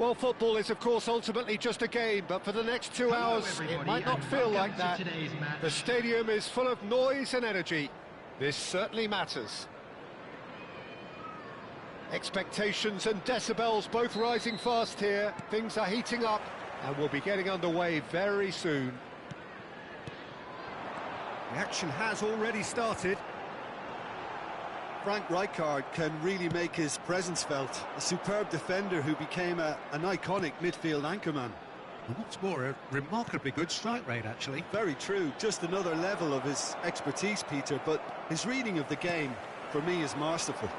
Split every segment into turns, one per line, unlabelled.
Well, football is, of course, ultimately just a game, but for the next 2 hours, it might not feel like that. The stadium is full of noise and energy. This certainly matters. Expectations and decibels both rising fast here. Things are heating up, and we'll be getting underway very soon. The action has already started.
Frank Rijkaard can really make his presence felt. A superb defender who became an iconic midfield anchorman.
And what's more, a remarkably good strike rate, actually.
Very true. Just another level of his expertise, Peter, but his reading of the game, for me, is masterful.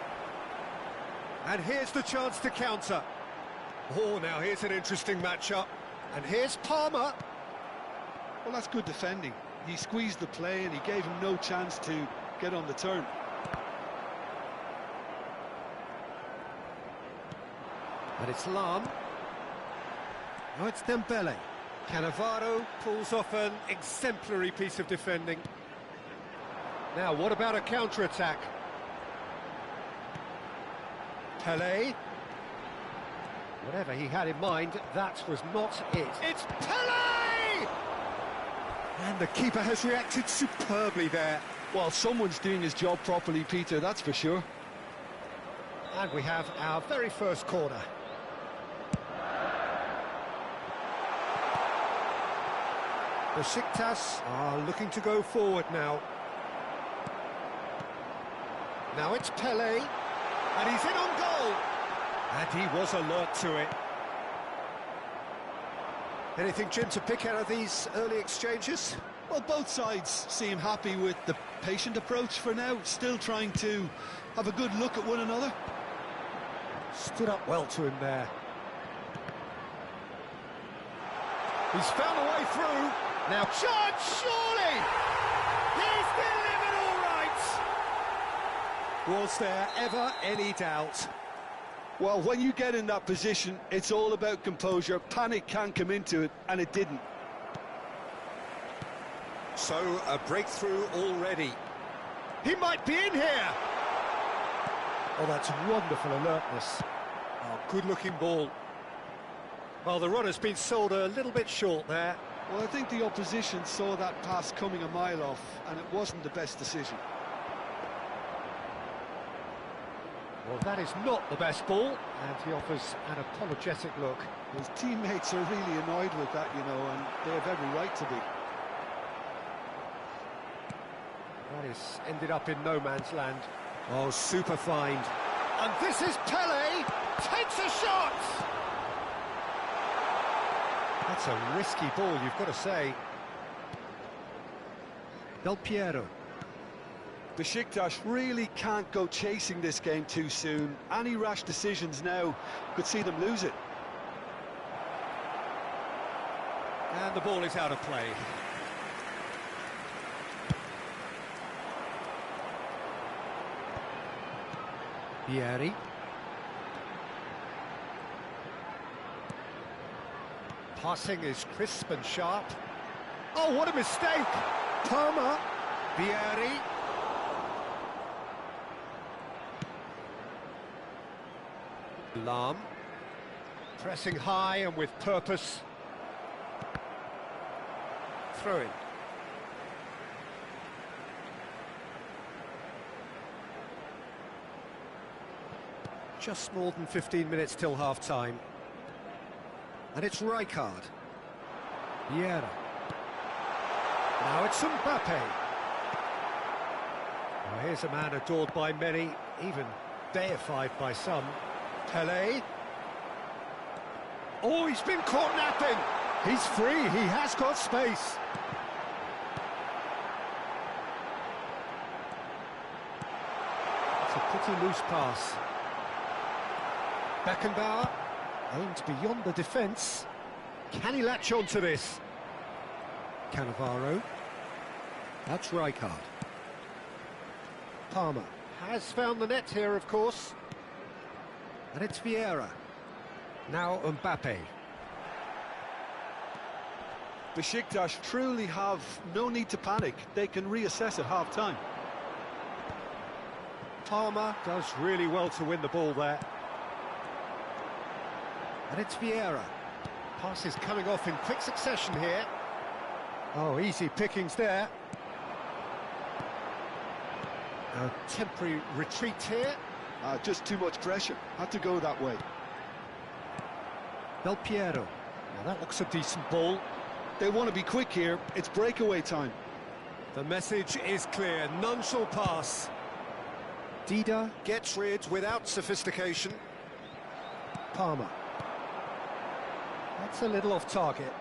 And here's the chance to counter. Oh, now here's an interesting matchup. And here's Palmer.
Well, that's good defending. He squeezed the play and he gave him no chance to get on the turn.
And it's Lam. Now it's Dembele. Cannavaro pulls off an exemplary piece of defending. Now, what about a counter-attack? Pelé. Whatever he had in mind, that was not it. It's Pelé! And the keeper has reacted superbly there.
Well, someone's doing his job properly, Peter, that's for sure.
And we have our very first corner. Besiktas are looking to go forward now. Now it's Pelé, and he's in on goal. And he was alert to it. Anything, Jim, to pick out of these early exchanges?
Well, both sides seem happy with the patient approach for now, still trying to have a good look at one another.
Stood up well to him there. He's found a way through. Now, charge, surely! He's delivered all right! Was there ever any doubt?
Well, when you get in that position, it's all about composure. Panic can come into it, and it didn't.
So, a breakthrough already. He might be in here! Oh, that's wonderful alertness. Oh, good-looking ball. Well, the run has been sold a little bit short there.
Well, I think the opposition saw that pass coming a mile off, and it wasn't the best decision.
Well, that is not the best ball, and he offers an apologetic look.
His teammates are really annoyed with that, you know, and they have every right to be.
That is ended up in no man's land. Oh, super find. And this is Pelé, takes a shot! That's a risky ball, you've got to say. Del Piero.
Besiktas really can't go chasing this game too soon. Any rash decisions now could see them lose it.
And the ball is out of play. Vieri. Passing is crisp and sharp. Oh, what a mistake! Palmer. Vieri. Lam. Pressing high and with purpose. Throw in. Just more than 15 minutes till half-time. And it's Rijkaard. Vieira. Now it's Mbappe. Well, here's a man adored by many, even deified by some. Pelé. Oh, he's been caught napping. He's free, he has got space. It's a pretty loose pass. Beckenbauer, aimed beyond the defence. Can he latch on to this? Cannavaro. That's Rijkaard. Palmer has found the net here, of course. And it's Vieira. Now Mbappe.
Besiktas truly have no need to panic. They can reassess at half-time.
Palmer does really well to win the ball there. And it's Vieira. Passes coming off in quick succession here. Oh, easy pickings there. A temporary retreat here.
Just too much pressure. Had to go that way.
Del Piero. Now that looks a decent ball.
They want to be quick here. It's breakaway time.
The message is clear. None shall pass. Dida gets rid without sophistication. Palmer. That's a little off target.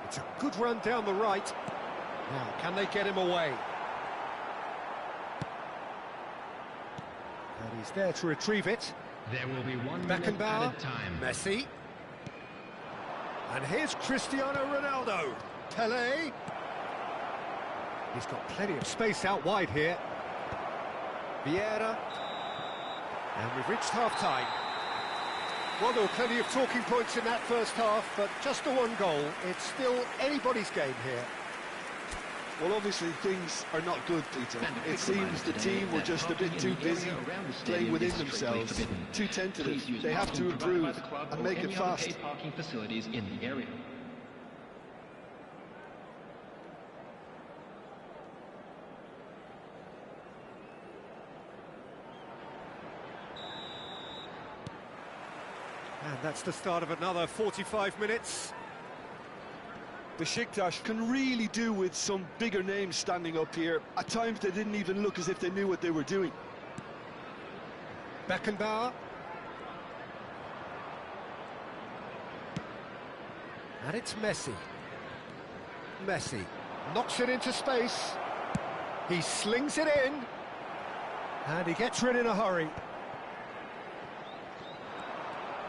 It's a good run down the right. Now, can they get him away? And he's there to retrieve it.
There will be 1 minute at a time.
Messi. And here's Cristiano Ronaldo. Pelé. He's got plenty of space out wide here. Vieira. And we've reached half-time. Well, there were plenty of talking points in that first half, but just the one goal. It's still anybody's game here.
Well, obviously, things are not good, Peter. It seems the team were just a bit too busy playing within themselves, too tentative. They have to improve and make it fast.
Parking facilities in the area.
And that's the start of another 45 minutes.
Besiktas can really do with some bigger names standing up here. At times they didn't even look as if they knew what they were doing.
Beckenbauer. And it's Messi. Messi knocks it into space. He slings it in. And he gets rid in a hurry.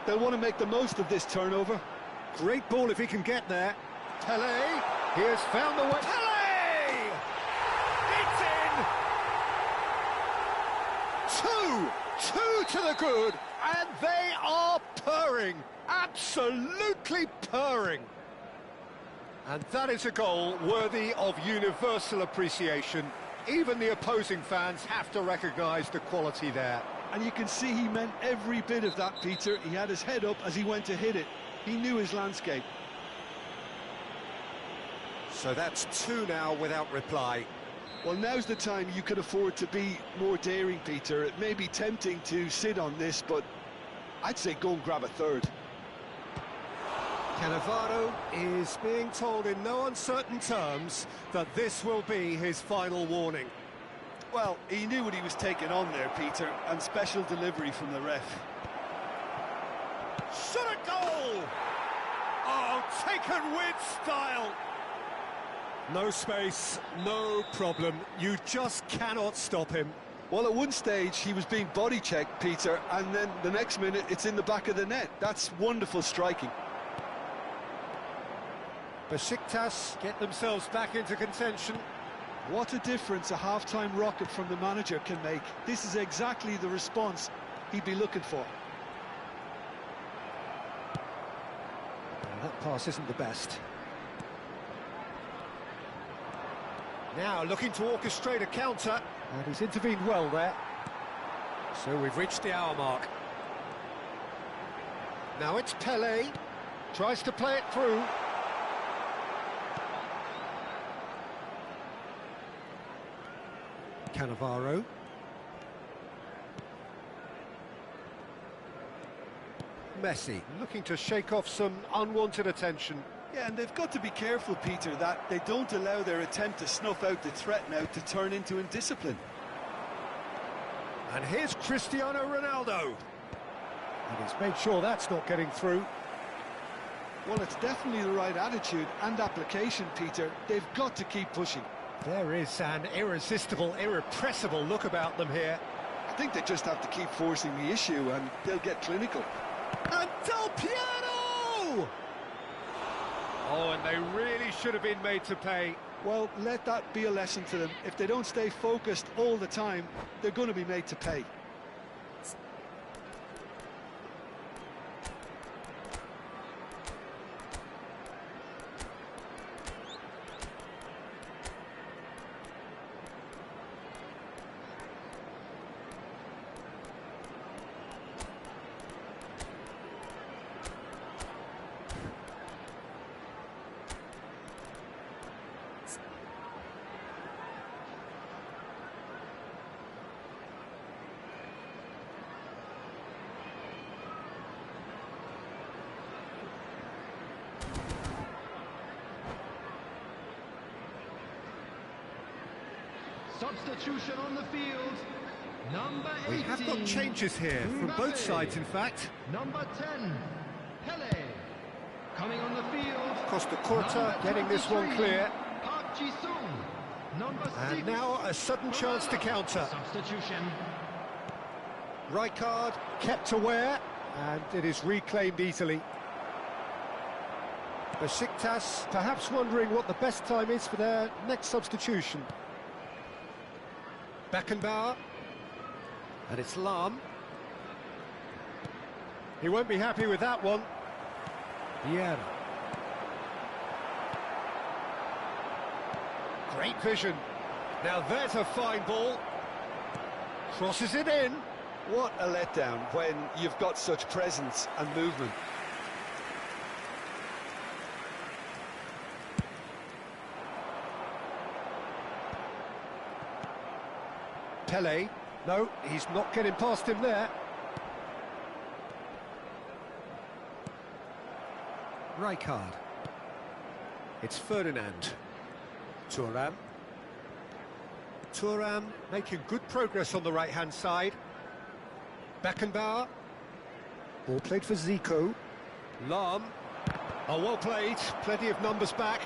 They'll want to make the most of this turnover.
Great ball if he can get there. Pelé, he has found the way. Pelé! It's in! Two to the good, and they are purring. Absolutely purring. And that is a goal worthy of universal appreciation. Even the opposing fans have to recognise the quality there.
And you can see he meant every bit of that, Peter. He had his head up as he went to hit it. He knew his landscape.
So that's 2 now without reply.
Well, now's the time you could afford to be more daring, Peter. It may be tempting to sit on this, but I'd say go and grab a third.
Cannavaro is being told in no uncertain terms that this will be his final warning.
Well, he knew what he was taking on there, Peter, and special delivery from the ref.
Shot a goal! Oh, taken with style! No space, no problem. You just cannot stop him.
Well, at one stage, he was being body-checked, Peter, and then the next minute, it's in the back of the net. That's wonderful striking.
Besiktas get themselves back into contention.
What a difference a half-time rocket from the manager can make. This is exactly the response he'd be looking for.
Well, that pass isn't the best. Now looking to orchestrate a counter, and he's intervened well there. So we've reached the hour mark. Now it's Pelé, tries to play it through. Cannavaro. Messi looking to shake off some unwanted attention.
Yeah, and they've got to be careful, Peter, that they don't allow their attempt to snuff out the threat now to turn into indiscipline.
And here's Cristiano Ronaldo. And he's made sure that's not getting through.
Well, it's definitely the right attitude and application, Peter. They've got to keep pushing.
There is an irresistible, irrepressible look about them here.
I think they just have to keep forcing the issue and they'll get clinical.
And Del Piero! Oh, and they really should have been made to pay.
Well, let that be a lesson to them. If they don't stay focused all the time, they're going to be made to pay.
Substitution on the field. Number 18.
We have got changes here from both sides, in fact.
Number 10, Pele. Coming on the field.
Costa Curta getting this one clear.
Park Ji-sung. Number 6.
And now a sudden chance to counter.
Substitution.
Rijkaard kept aware, and it is reclaimed easily. Besiktas perhaps wondering what the best time is for their next substitution. Beckenbauer. And it's Lahm. He won't be happy with that one. Vieira. Great vision. Now there's a fine ball. Crosses it in.
What a letdown when you've got such presence and movement.
Pele. No, he's not getting past him there. Rijkaard. It's Ferdinand. Thuram. Thuram making good progress on the right-hand side. Beckenbauer. Ball played for Zico. Lahm. Oh, well played. Plenty of numbers back.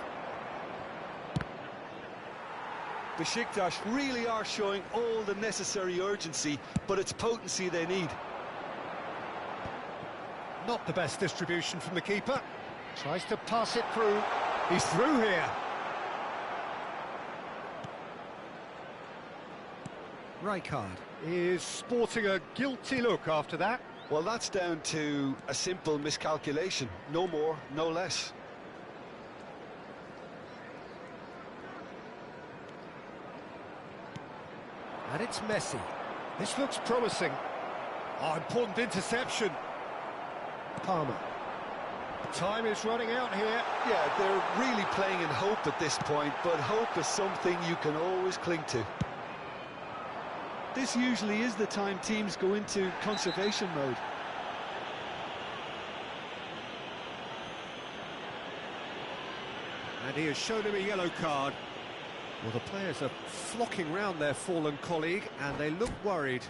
Besiktas really are showing all the necessary urgency, but it's potency they need.
Not the best distribution from the keeper. Tries to pass it through. He's through here. Rijkaard is sporting a guilty look after that.
Well, that's down to a simple miscalculation. No more, no less.
And it's Messi. This looks promising. Oh, important interception. Palmer. Time is running out here.
Yeah, they're really playing in hope at this point, but hope is something you can always cling to. This usually is the time teams go into conservation mode.
And he has shown him a yellow card. Well, the players are flocking round their fallen colleague, and they look worried.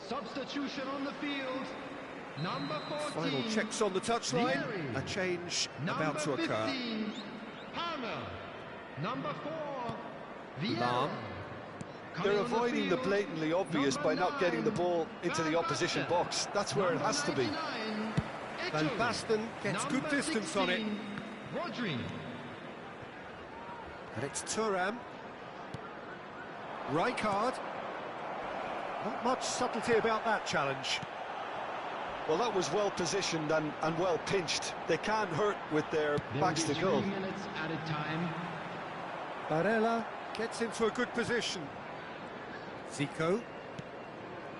Substitution on the field. Number 14.
Final checks on the touchline.
Vieri.
A change about to
Number
occur.
15, Palmer. Number 4, Vieira.
Lahm.
They're avoiding the blatantly obvious by not getting the ball into the opposition box. That's where it has to be.
Van Basten gets good distance on it.
Rodri.
And it's Thuram. Rijkaard. Not much subtlety about that challenge.
Well, that was well positioned and well pinched. They can't hurt with their backs to goal.
3 minutes added time.
Barella gets into a good position. Zico.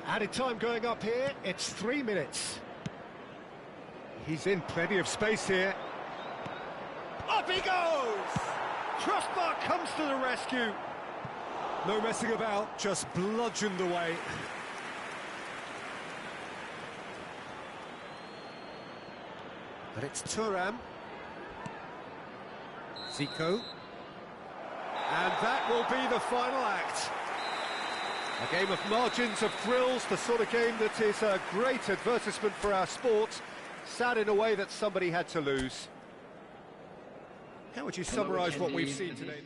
Added time going up here. It's 3 minutes. He's in plenty of space here. Up he goes! Crossbar comes to the rescue. No messing about, just bludgeoned away. But it's Thuram. Zico. And that will be the final act. A game of margins, of thrills, the sort of game that is a great advertisement for our sport. Sad in a way that somebody had to lose. How would you summarise what we've seen today?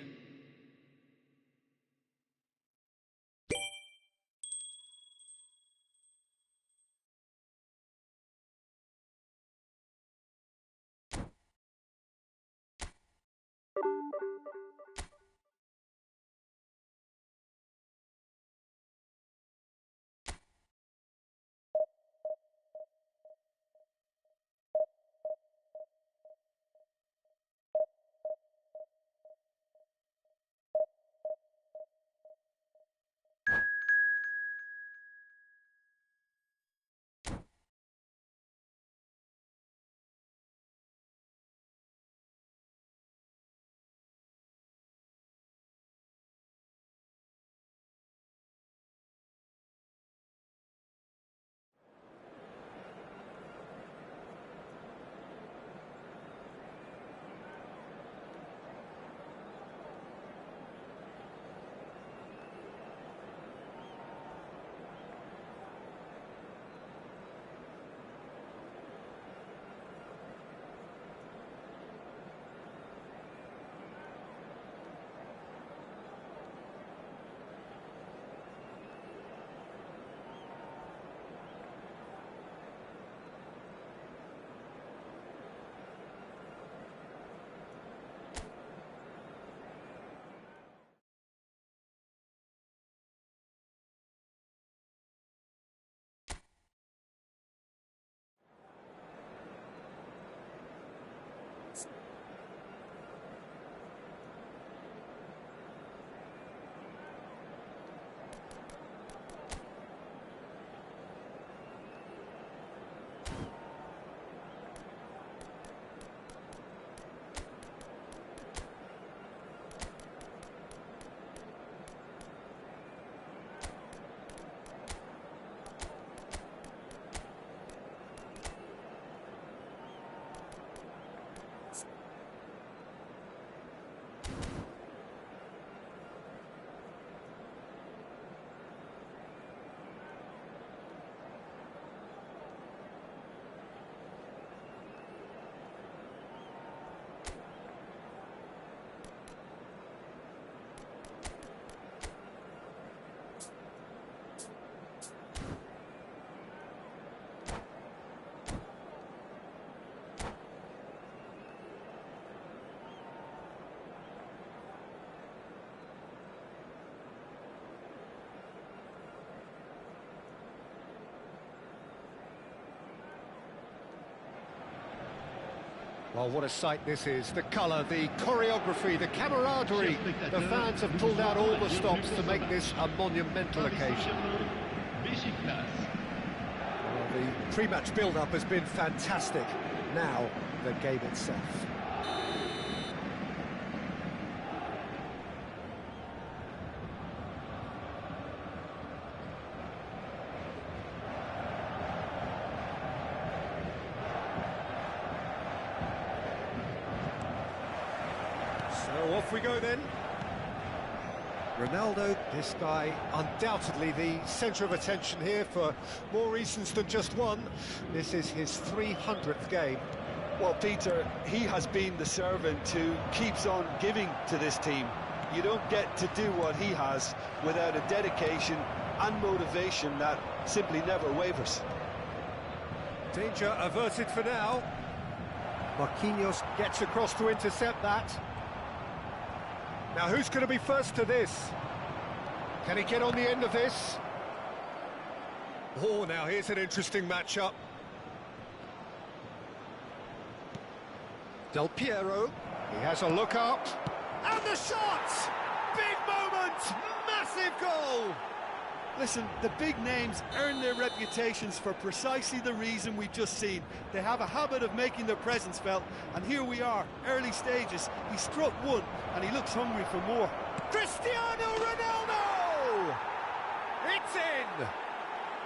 Well, what a sight this is. The colour, the choreography, the camaraderie. The fans have pulled out all the stops to make this a monumental occasion. Well, the pre-match build-up has been fantastic. Now, the game itself. So off we go then. Ronaldo, this guy, undoubtedly the centre of attention here for more reasons than just one. This is his 300th game.
Well, Peter, he has been the servant who keeps on giving to this team. You don't get to do what he has without a dedication and motivation that simply never wavers.
Danger averted for now. Marquinhos gets across to intercept that. Now, who's going to be first to this? Can he get on the end of this? Oh, now here's an interesting matchup. Del Piero, he has a look up. And the shot! Big moment! Massive goal!
Listen, the big names earn their reputations for precisely the reason we've just seen. They have a habit of making their presence felt, and here we are, early stages. He struck one, and he looks hungry for more.
Cristiano Ronaldo! It's in!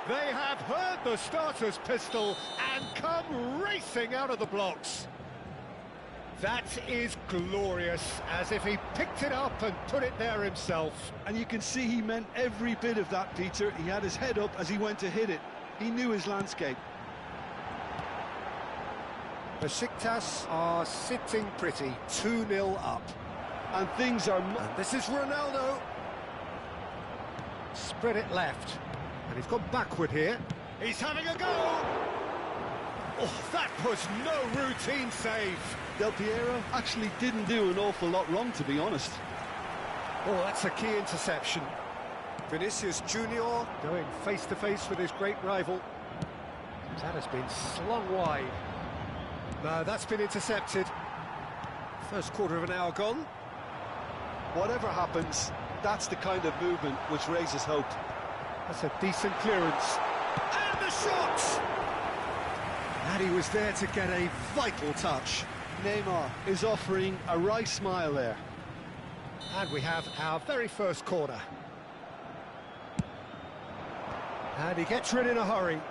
They have heard the starter's pistol and come racing out of the blocks. That is glorious, as if he picked it up and put it there himself.
And you can see he meant every bit of that, Peter. He had his head up as he went to hit it. He knew his landscape.
Besiktas are sitting pretty, 2-0 up.
And things are...
And this is Ronaldo. Spread it left. And he's gone backward here. He's having a go! Oh, that was no routine save.
Del Piero actually didn't do an awful lot wrong, to be honest.
Oh, that's a key interception. Vinicius Junior going face-to-face with his great rival. That has been slung wide. No, that's been intercepted. First quarter of an hour gone.
Whatever happens, that's the kind of movement which raises hope.
That's a decent clearance. And the shot! And he was there to get a vital touch.
Neymar is offering a wry smile there.
And we have our very first corner. And he gets rid in a hurry.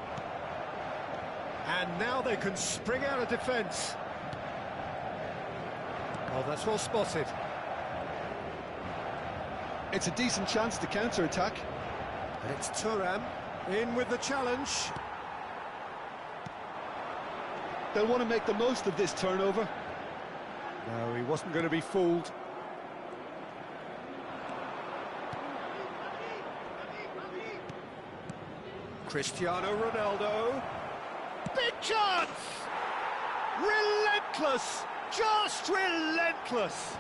And now they can spring out of defence. Oh, that's well spotted.
It's a decent chance to counter-attack.
And it's Thuram in with the challenge.
They'll want to make the most of this turnover.
No, he wasn't going to be fooled. Cristiano Ronaldo. Big chance! Relentless! Just relentless!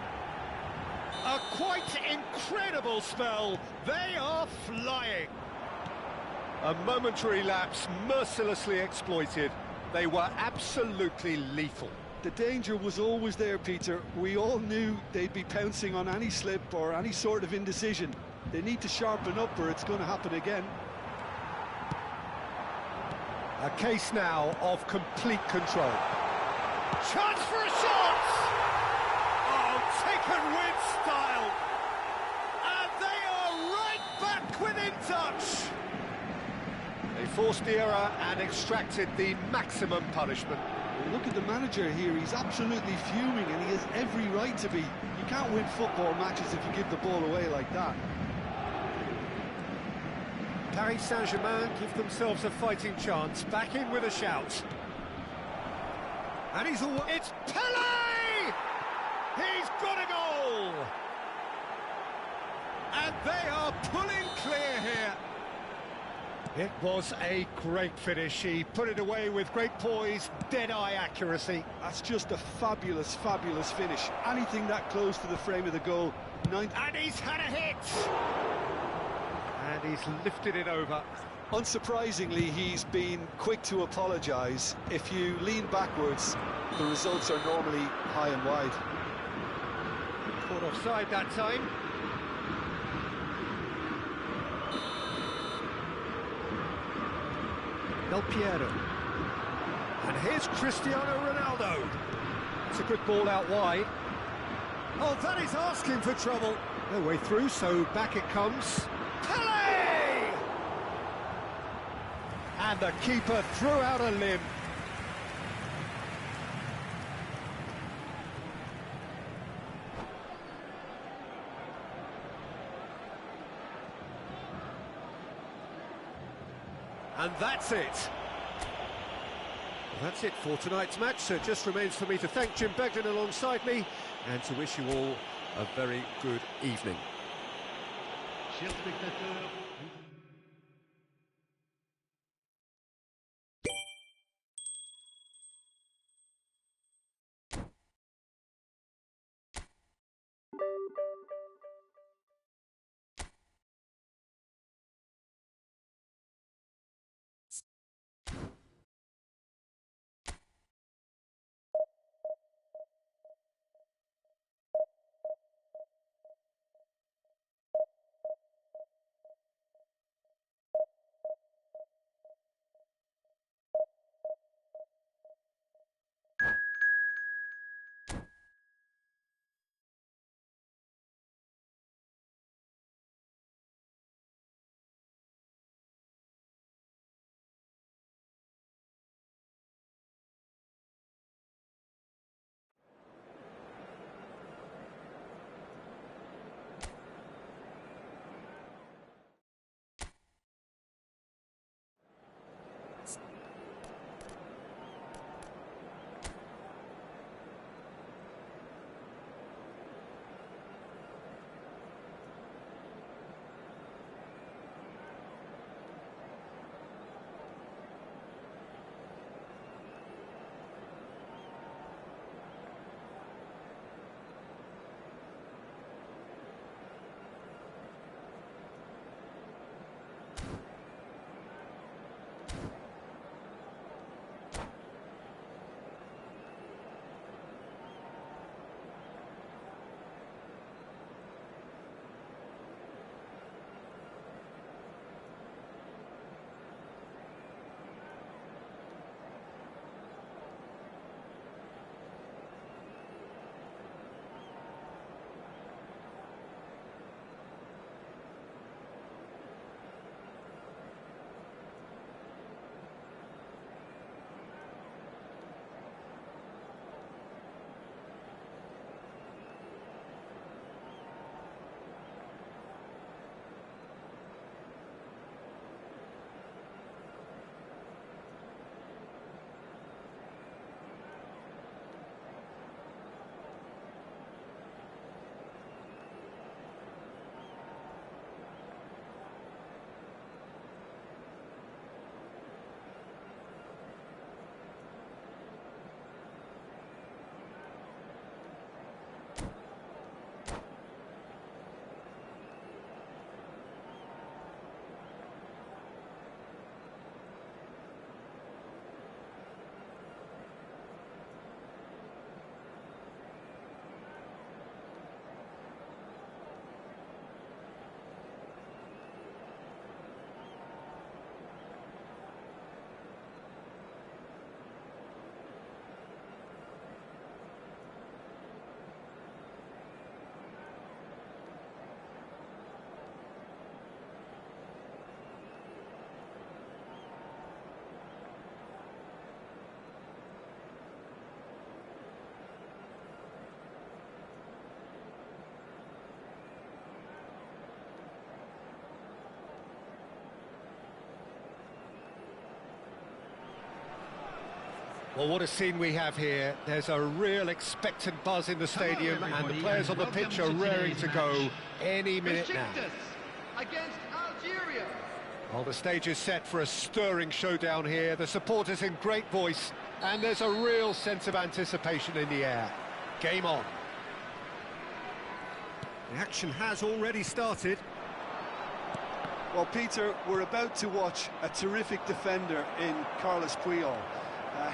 A quite incredible spell. They are flying. A momentary lapse mercilessly exploited. They were absolutely lethal.
The danger was always there, Peter. We all knew they'd be pouncing on any slip or any sort of indecision. They need to sharpen up or it's going to happen again.
A case now of complete control. Chance for a shot! Oh, taken with style! And they are right back within touch! They forced the error and extracted the maximum punishment.
Look at the manager here, he's absolutely fuming and he has every right to be. You can't win football matches if you give the ball away like that.
Paris Saint-Germain give themselves a fighting chance, back in with a shout. And he's all... It's Pele! He's got a goal! And they are pulling clear here. It was a great finish. He put it away with great poise, dead-eye accuracy.
That's just a fabulous, fabulous finish. Anything that close to the frame of the goal.
And he's had a hit! And he's lifted it over.
Unsurprisingly, he's been quick to apologise. If you lean backwards, the results are normally high and wide.
Caught offside that time. Del Piero. And here's Cristiano Ronaldo. It's a good ball out wide. Oh, that is asking for trouble. No way through, so back it comes. Pele! And the keeper threw out a limb. And that's it. That's it for tonight's match, so it just remains for me to thank Jim Beglin alongside me and to wish you all a very good evening.
Chers spectateurs,
Well, what a scene we have here. There's a real expectant buzz in the stadium, and the players on the pitch are raring to go any minute now.
against Algeria.
Well, the stage is set for a stirring showdown here. The supporters in great voice, and there's a real sense of anticipation in the air. Game on. The action has already started.
Well, Peter, we're about to watch a terrific defender in Carlos Puyol.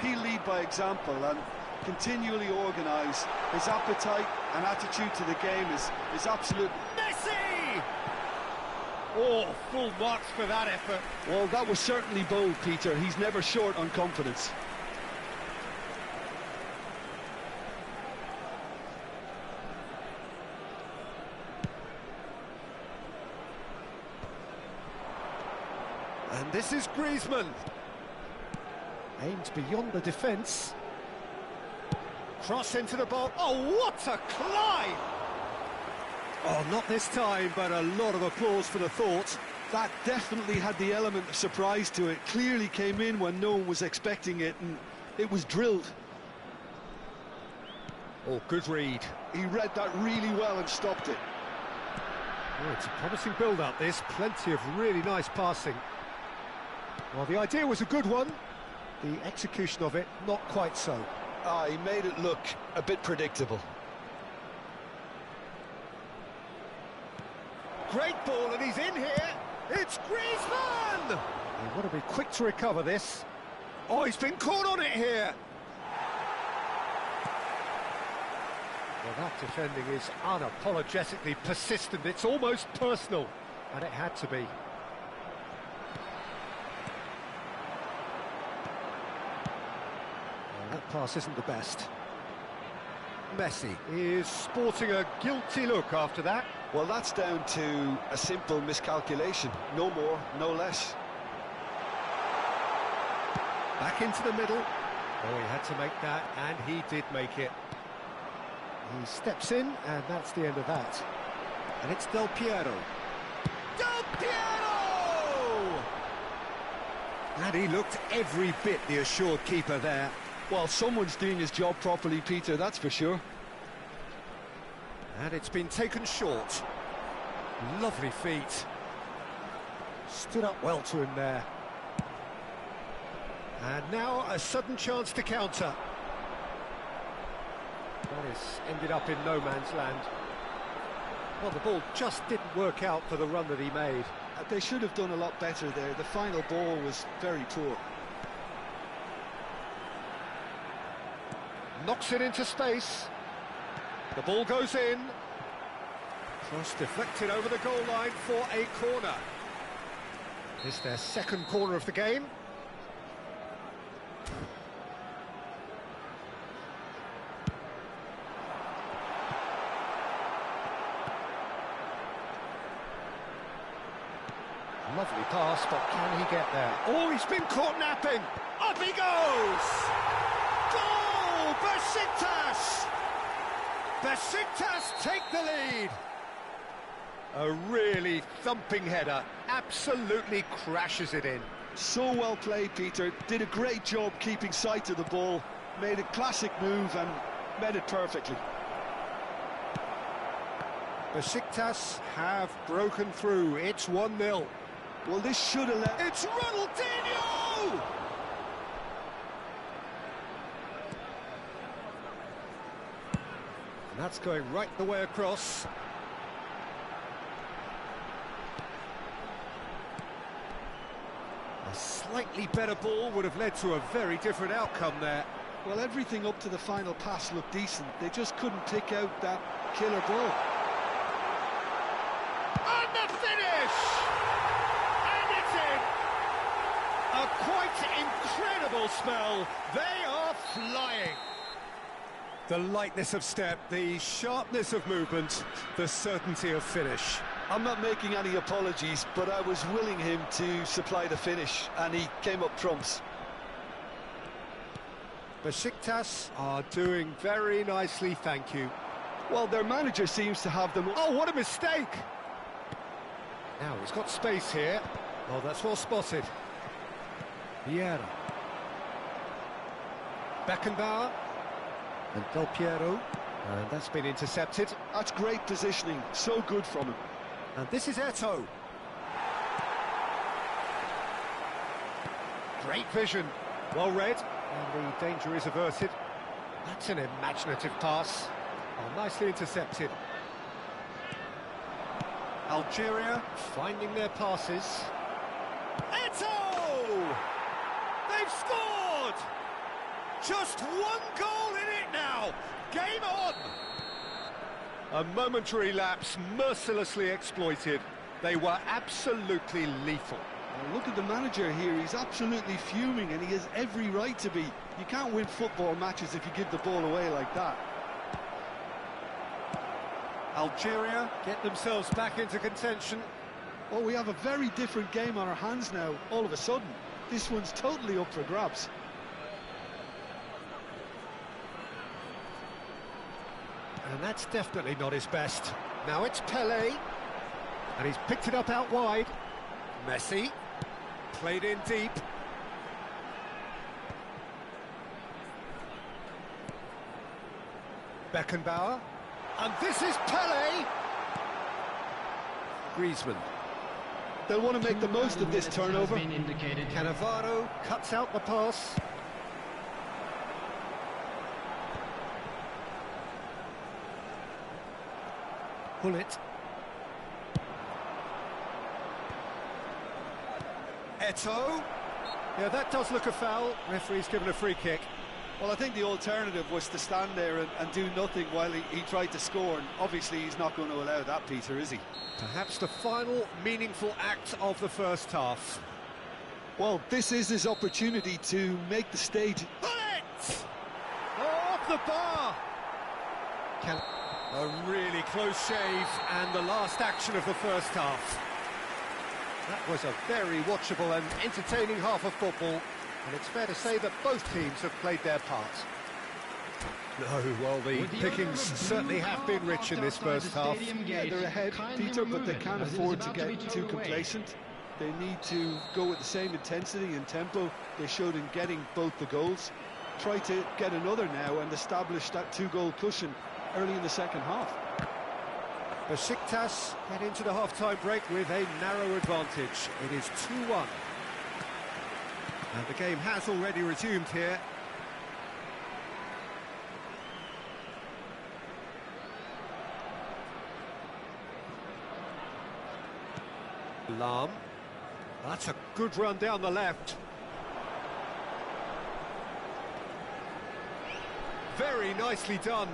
He'll lead by example and continually organise. His appetite and attitude to the game is absolute.
Messi! Oh, full marks for that effort.
Well, that was certainly bold, Peter. He's never short on confidence.
And this is Griezmann. Aimed beyond the defence. Cross into the ball. Oh, what a climb! Oh, not this time, but a lot of applause for the thought.
That definitely had the element of surprise to it. Clearly came in when no one was expecting it, and it was drilled.
Oh, good read.
He read that really well and stopped it.
Oh, it's a promising build-up, this. Plenty of really nice passing. Well, the idea was a good one. The execution of it, not quite so.
He made it look a bit predictable.
Great ball, and he's in here. It's Griezmann! They want to be quick to recover this. Oh, he's been caught on it here. Well, that defending is unapologetically persistent. It's almost personal, and it had to be. Well, that pass isn't the best. Messi is sporting a guilty look after that.
Well, that's down to a simple miscalculation. No more, no less.
Back into the middle. Oh, he had to make that, and he did make it. He steps in, and that's the end of that. And it's Del Piero. Del Piero! And he looked every bit the assured keeper there.
Well, someone's doing his job properly, Peter, that's for sure.
And it's been taken short. Lovely feet. Stood up well to him there. And now a sudden chance to counter. That is ended up in no man's land. Well, the ball just didn't work out for the run that he made.
They should have done a lot better there. The final ball was very poor.
Knocks it into space. The ball goes in. Cross deflected over the goal line for a corner. It's their second corner of the game. Lovely pass, but can he get there? Oh, he's been caught napping. Up he goes! Goal! Besiktas! Besiktas take the lead. A really thumping header. Absolutely crashes it in.
So well played, Peter. Did a great job keeping sight of the ball. Made a classic move and made it perfectly.
Besiktas have broken through. It's 1-0.
Well, this should have led...
It's Ronaldinho! And that's going right the way across. A slightly better ball would have led to a very different outcome there.
Well, everything up to the final pass looked decent. They just couldn't pick out that killer ball.
And the finish! And it's in! A quite incredible spell. They are flying. The lightness of step, the sharpness of movement, the certainty of finish.
I'm not making any apologies, but I was willing him to supply the finish, and he came up trumps.
Besiktas are doing very nicely, thank you.
Well, their manager seems to have them...
Oh, what a mistake! Now, he's got space here. Oh, that's well spotted. Vieira. Beckenbauer. And Del Piero. And that's been intercepted.
That's great positioning, so good from him.
And this is Eto'o. Great vision. Well read. And the danger is averted. That's an imaginative pass. Oh, nicely intercepted. Algeria finding their passes. Eto'o! They've scored! Just one goal in it now! Game on! A momentary lapse mercilessly exploited. They were absolutely lethal.
Look at the manager here, he's absolutely fuming and he has every right to be. You can't win football matches if you give the ball away like that.
Algeria get themselves back into contention.
Oh, we have a very different game on our hands now, all of a sudden. This one's totally up for grabs.
And that's definitely not his best. Now it's Pelé. And he's picked it up out wide. Messi. Played in deep. Beckenbauer. And this is Pelé! Griezmann.
They'll want to make the most of this turnover.
Cannavaro cuts out the pass. Bullet. Eto'o. Yeah, that does look a foul. Referee's given a free kick.
Well, I think the alternative was to stand there and do nothing while he tried to score, and obviously he's not going to allow that, Peter, is he?
Perhaps the final meaningful act of the first half.
Well, this is his opportunity to make the stage.
Bullet! Oh, off the bar! A really close shave, and the last action of the first half. That was a very watchable and entertaining half of football, and it's fair to say that both teams have played their part. No, well, the pickings certainly have been rich in this first half.
Yeah, they're ahead, Peter, but they can't afford to get too complacent. They need to go with the same intensity and tempo they showed in getting both the goals. Try to get another now and establish that two-goal cushion early in the second half.
Besiktas head into the half-time break with a narrow advantage. It is 2-1. And the game has already resumed here. Lahm. That's a good run down the left. Very nicely done.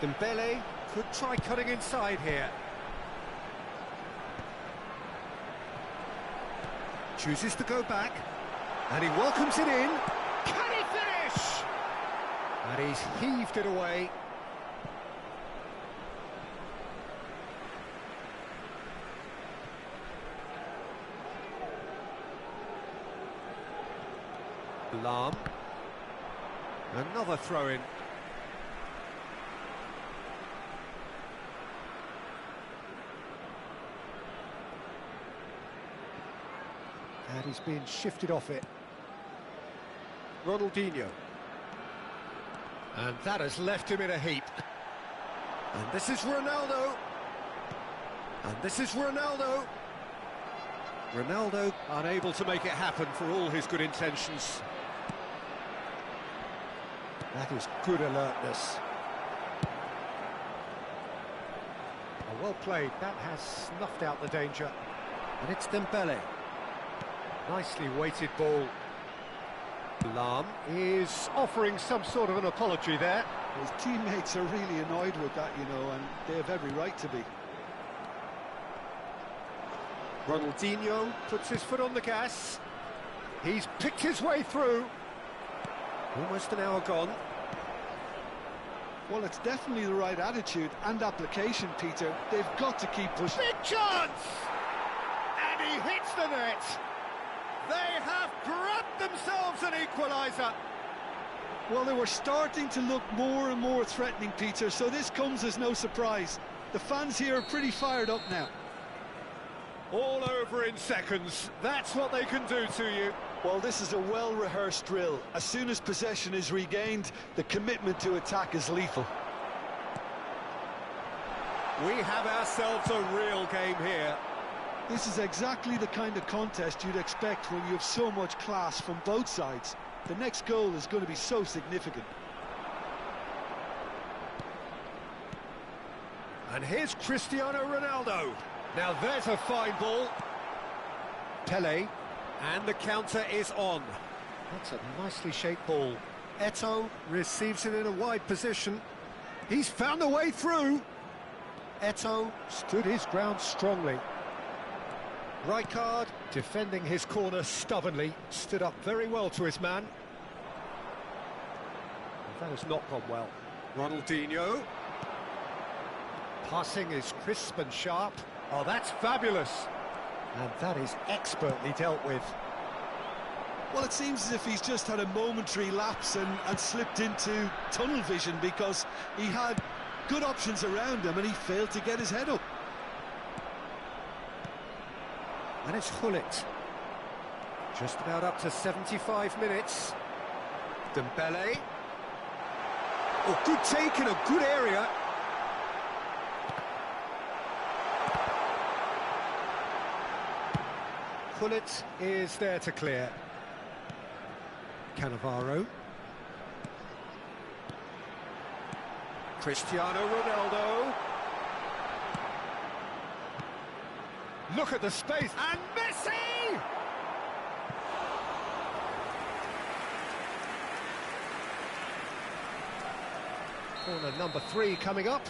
Dembele could try cutting inside here. Chooses to go back. And he welcomes it in. Can he finish? And he's heaved it away. Lahm. Another throw-in. And he's being shifted off it. Ronaldinho. And that has left him in a heap. And this is Ronaldo. And this is Ronaldo. Ronaldo unable to make it happen for all his good intentions. That is good alertness. Oh, well played. That has snuffed out the danger. And it's Dembele. Nicely weighted ball. Lahm is offering some sort of an apology there.
His teammates are really annoyed with that, you know, and they have every right to be.
Ronaldinho puts his foot on the gas. He's picked his way through. Almost an hour gone.
Well, it's definitely the right attitude and application, Peter. They've got to keep pushing.
Big chance! And he hits the net. They have grabbed themselves an equaliser.
Well, they were starting to look more and more threatening, Peter, so this comes as no surprise. The fans here are pretty fired up now.
All over in seconds. That's what they can do to you.
Well, this is a well-rehearsed drill. As soon as possession is regained, the commitment to attack is lethal.
We have ourselves a real game here.
This is exactly the kind of contest you'd expect when you have so much class from both sides. The next goal is going to be so significant.
And here's Cristiano Ronaldo. Now there's a fine ball. Pele, and the counter is on. That's a nicely shaped ball. Eto'o receives it in a wide position. He's found a way through. Eto'o stood his ground strongly. Rijkaard, defending his corner stubbornly, stood up very well to his man. That has not gone well. Ronaldinho. Passing is crisp and sharp. Oh, that's fabulous. And that is expertly dealt with.
Well, it seems as if he's just had a momentary lapse and slipped into tunnel vision, because he had good options around him and he failed to get his head up.
And it's Gullit. Just about up to 75 minutes. Dembele. Oh, good take in a good area. Gullit is there to clear. Cannavaro. Cristiano Ronaldo. Look at the space, and Messi! Corner number 3 coming up.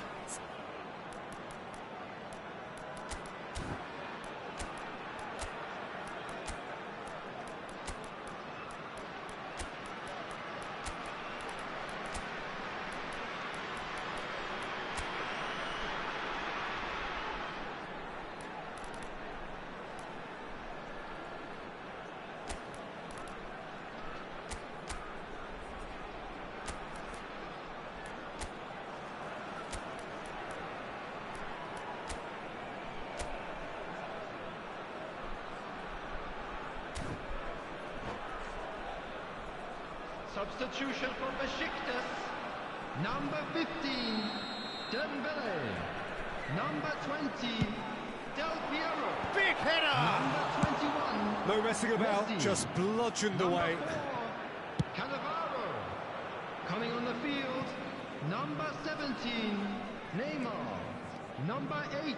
Substitution for Besiktas. Number 15, Dembele. Number 20, Del Piero.
Big header!
Number 21.
No messing about,
Messi.
just bludgeoned
Number
away.
4, Cannavaro. Coming on the field, number 17, Neymar. Number 8,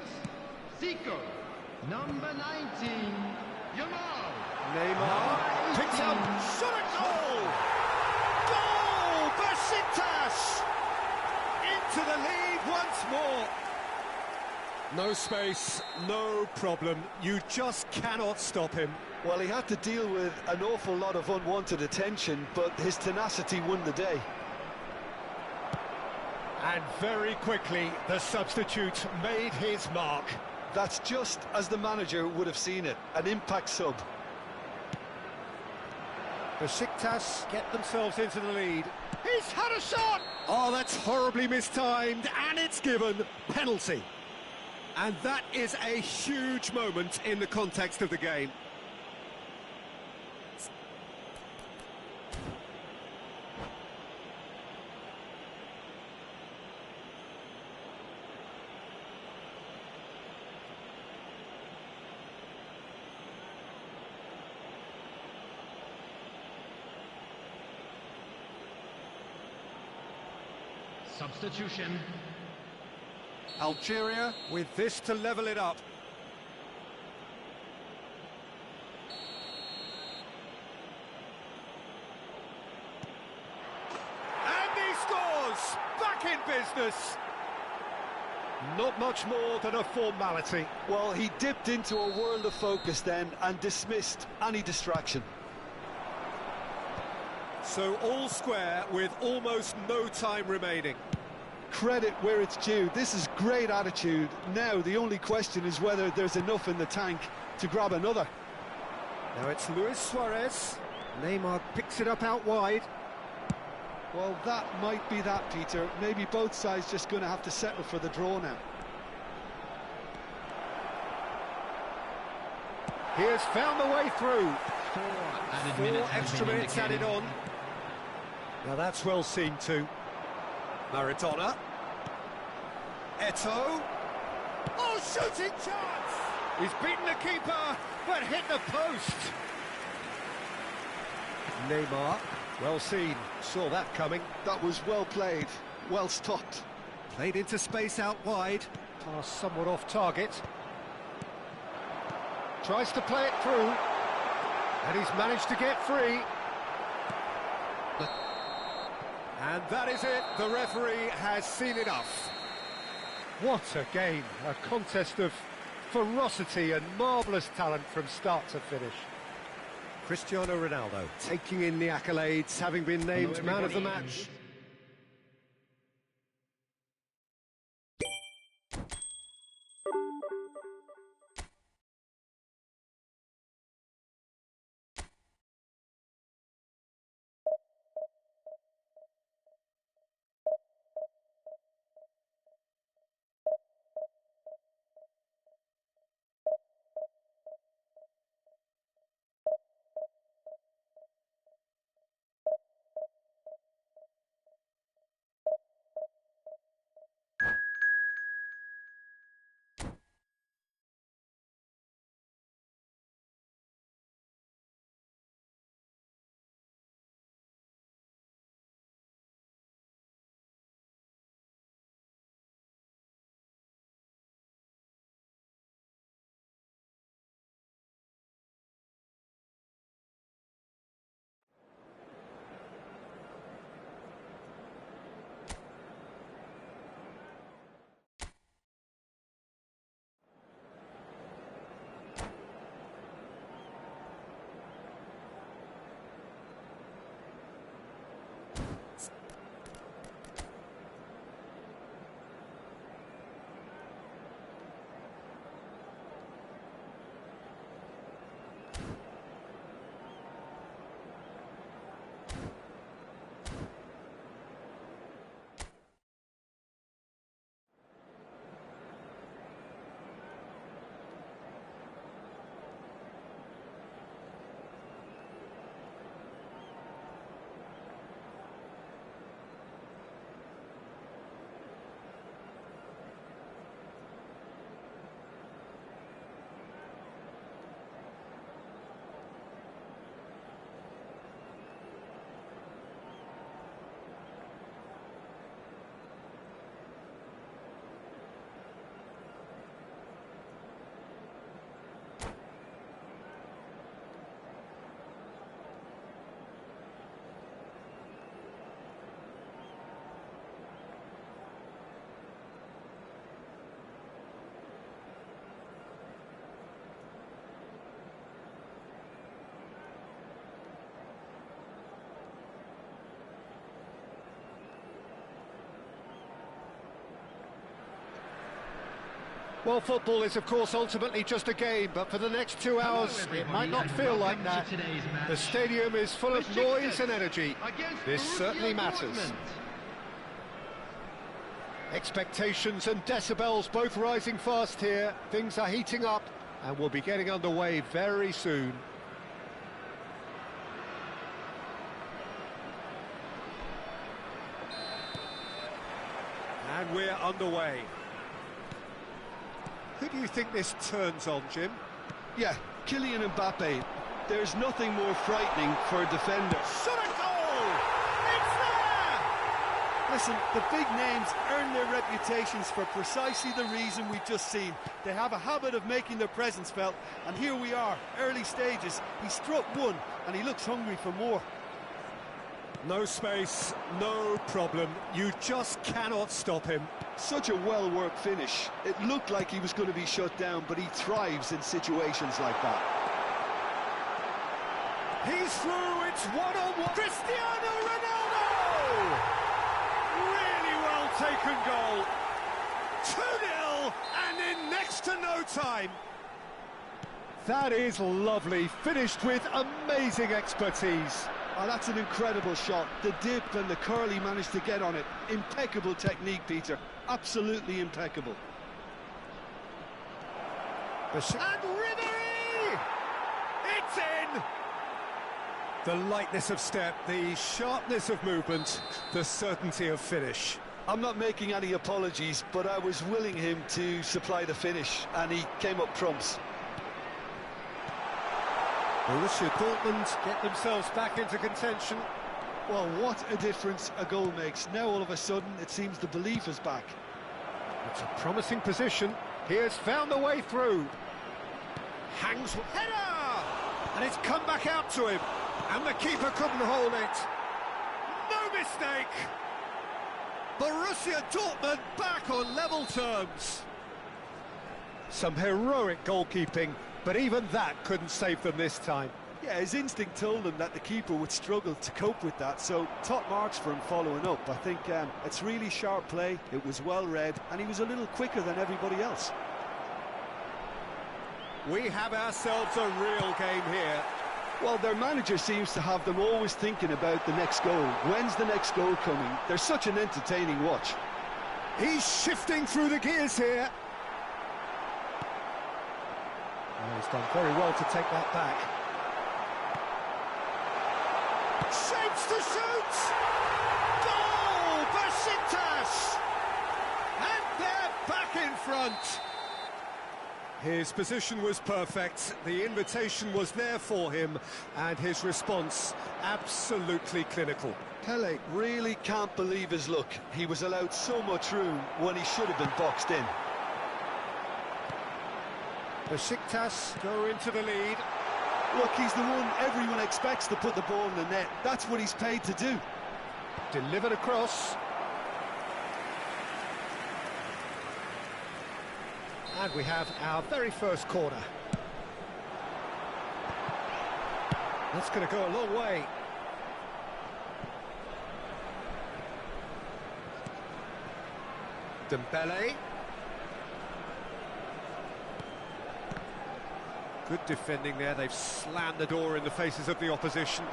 Zico. Number 19, Yamal.
Neymar picks up, shot at goal! Goal! Besiktas! Into the lead once more. No space, no problem. You just cannot stop him.
Well, he had to deal with an awful lot of unwanted attention, but his tenacity won the day.
And very quickly, the substitute made his mark.
That's just as the manager would have seen it, an impact sub.
Besiktas get themselves into the lead. He's had a shot! Oh, that's horribly mistimed, and it's given penalty. And that is a huge moment in the context of the game.
Substitution.
Algeria with this to level it up. And he scores! Back in business! Not much more than a formality.
Well, he dipped into a world of focus then and dismissed any distraction.
So all square with almost no time remaining.
Credit where it's due. This is great attitude. Now the only question is whether there's enough in the tank to grab another.
Now it's Luis Suarez. Neymar picks it up out wide.
Well, that might be that, Peter. Maybe both sides just going to have to settle for the draw now.
He has found the way through.
Four
Four extra minutes added on. Now that's well seen too. Maradona. Eto'o. Oh, shooting chance! He's beaten the keeper, but hit the post. Neymar, well seen, saw that coming.
That was well played, well stopped.
Played into space out wide, pass somewhat off target. Tries to play it through. And he's managed to get free. And that is it. The referee has seen enough. What a game. A contest of ferocity and marvellous talent from start to finish. Cristiano Ronaldo taking in the accolades, having been named man of the match. Well, football is, of course, ultimately just a game, but for the next 2 hours, it might not feel like that. The stadium is full of noise and energy. This certainly matters. Expectations and decibels both rising fast here. Things are heating up, and we'll be getting underway very soon. And we're underway. Who do you think this turns on, Jim?
Yeah, Kylian Mbappe. There's nothing more frightening for a defender.
Shot a goal! It's there!
Listen, the big names earn their reputations for precisely the reason we've just seen. They have a habit of making their presence felt, and here we are, early stages. He struck one, and he looks hungry for more.
No space, no problem. You just cannot stop him.
Such a well-worked finish. It looked like he was going to be shut down, but he thrives in situations like that.
He's through, it's one-on-one. Cristiano Ronaldo! Really well taken goal. 2-0, and in next to no time. That is lovely, finished with amazing expertise.
Oh, that's an incredible shot. The dip and the curl he managed to get on it. Impeccable technique, Peter. Absolutely impeccable.
And Ribéry! It's in! The lightness of step, the sharpness of movement, the certainty of finish.
I'm not making any apologies, but I was willing him to supply the finish, and he came up trumps.
Borussia Dortmund get themselves back into contention.
Well, what a difference a goal makes. Now all of a sudden it seems the belief is back.
It's a promising position. He has found the way through. Hangs... Header! And it's come back out to him. And the keeper couldn't hold it. No mistake! Borussia Dortmund back on level terms. Some heroic goalkeeping, but even that couldn't save them this time.
Yeah, his instinct told him that the keeper would struggle to cope with that, so top marks for him following up. I think it's really sharp play, it was well read, and he was a little quicker than everybody else.
We have ourselves a real game here.
Well, their manager seems to have them always thinking about the next goal. When's the next goal coming? They're such an entertaining watch.
He's shifting through the gears here. Oh, he's done very well to take that back. Shapes to shoot! Goal! Besiktas! And they're back in front. His position was perfect, the invitation was there for him, and his response absolutely clinical.
Pele really can't believe his luck. He was allowed so much room when he should have been boxed in.
Besiktas go into the lead.
Look, he's the one everyone expects to put the ball in the net. That's what he's paid to do.
Delivered across. And we have our very first corner. That's going to go a long way. Dembele. Good defending there, they've slammed the door in the faces of the opposition.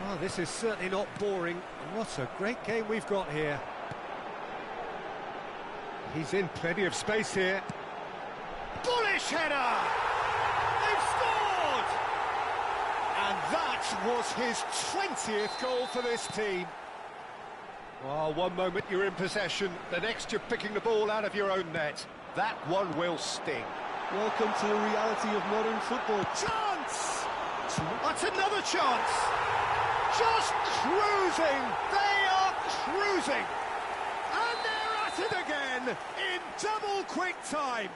Oh, this is certainly not boring. What a great game we've got here. He's in plenty of space here. Bullish header! They've scored! And that was his 20th goal for this team. Oh, one moment you're in possession, the next you're picking the ball out of your own net. That one will sting.
Welcome to the reality of modern football.
Chance! That's another chance! Just cruising! They are cruising! And they're at it again in double quick time.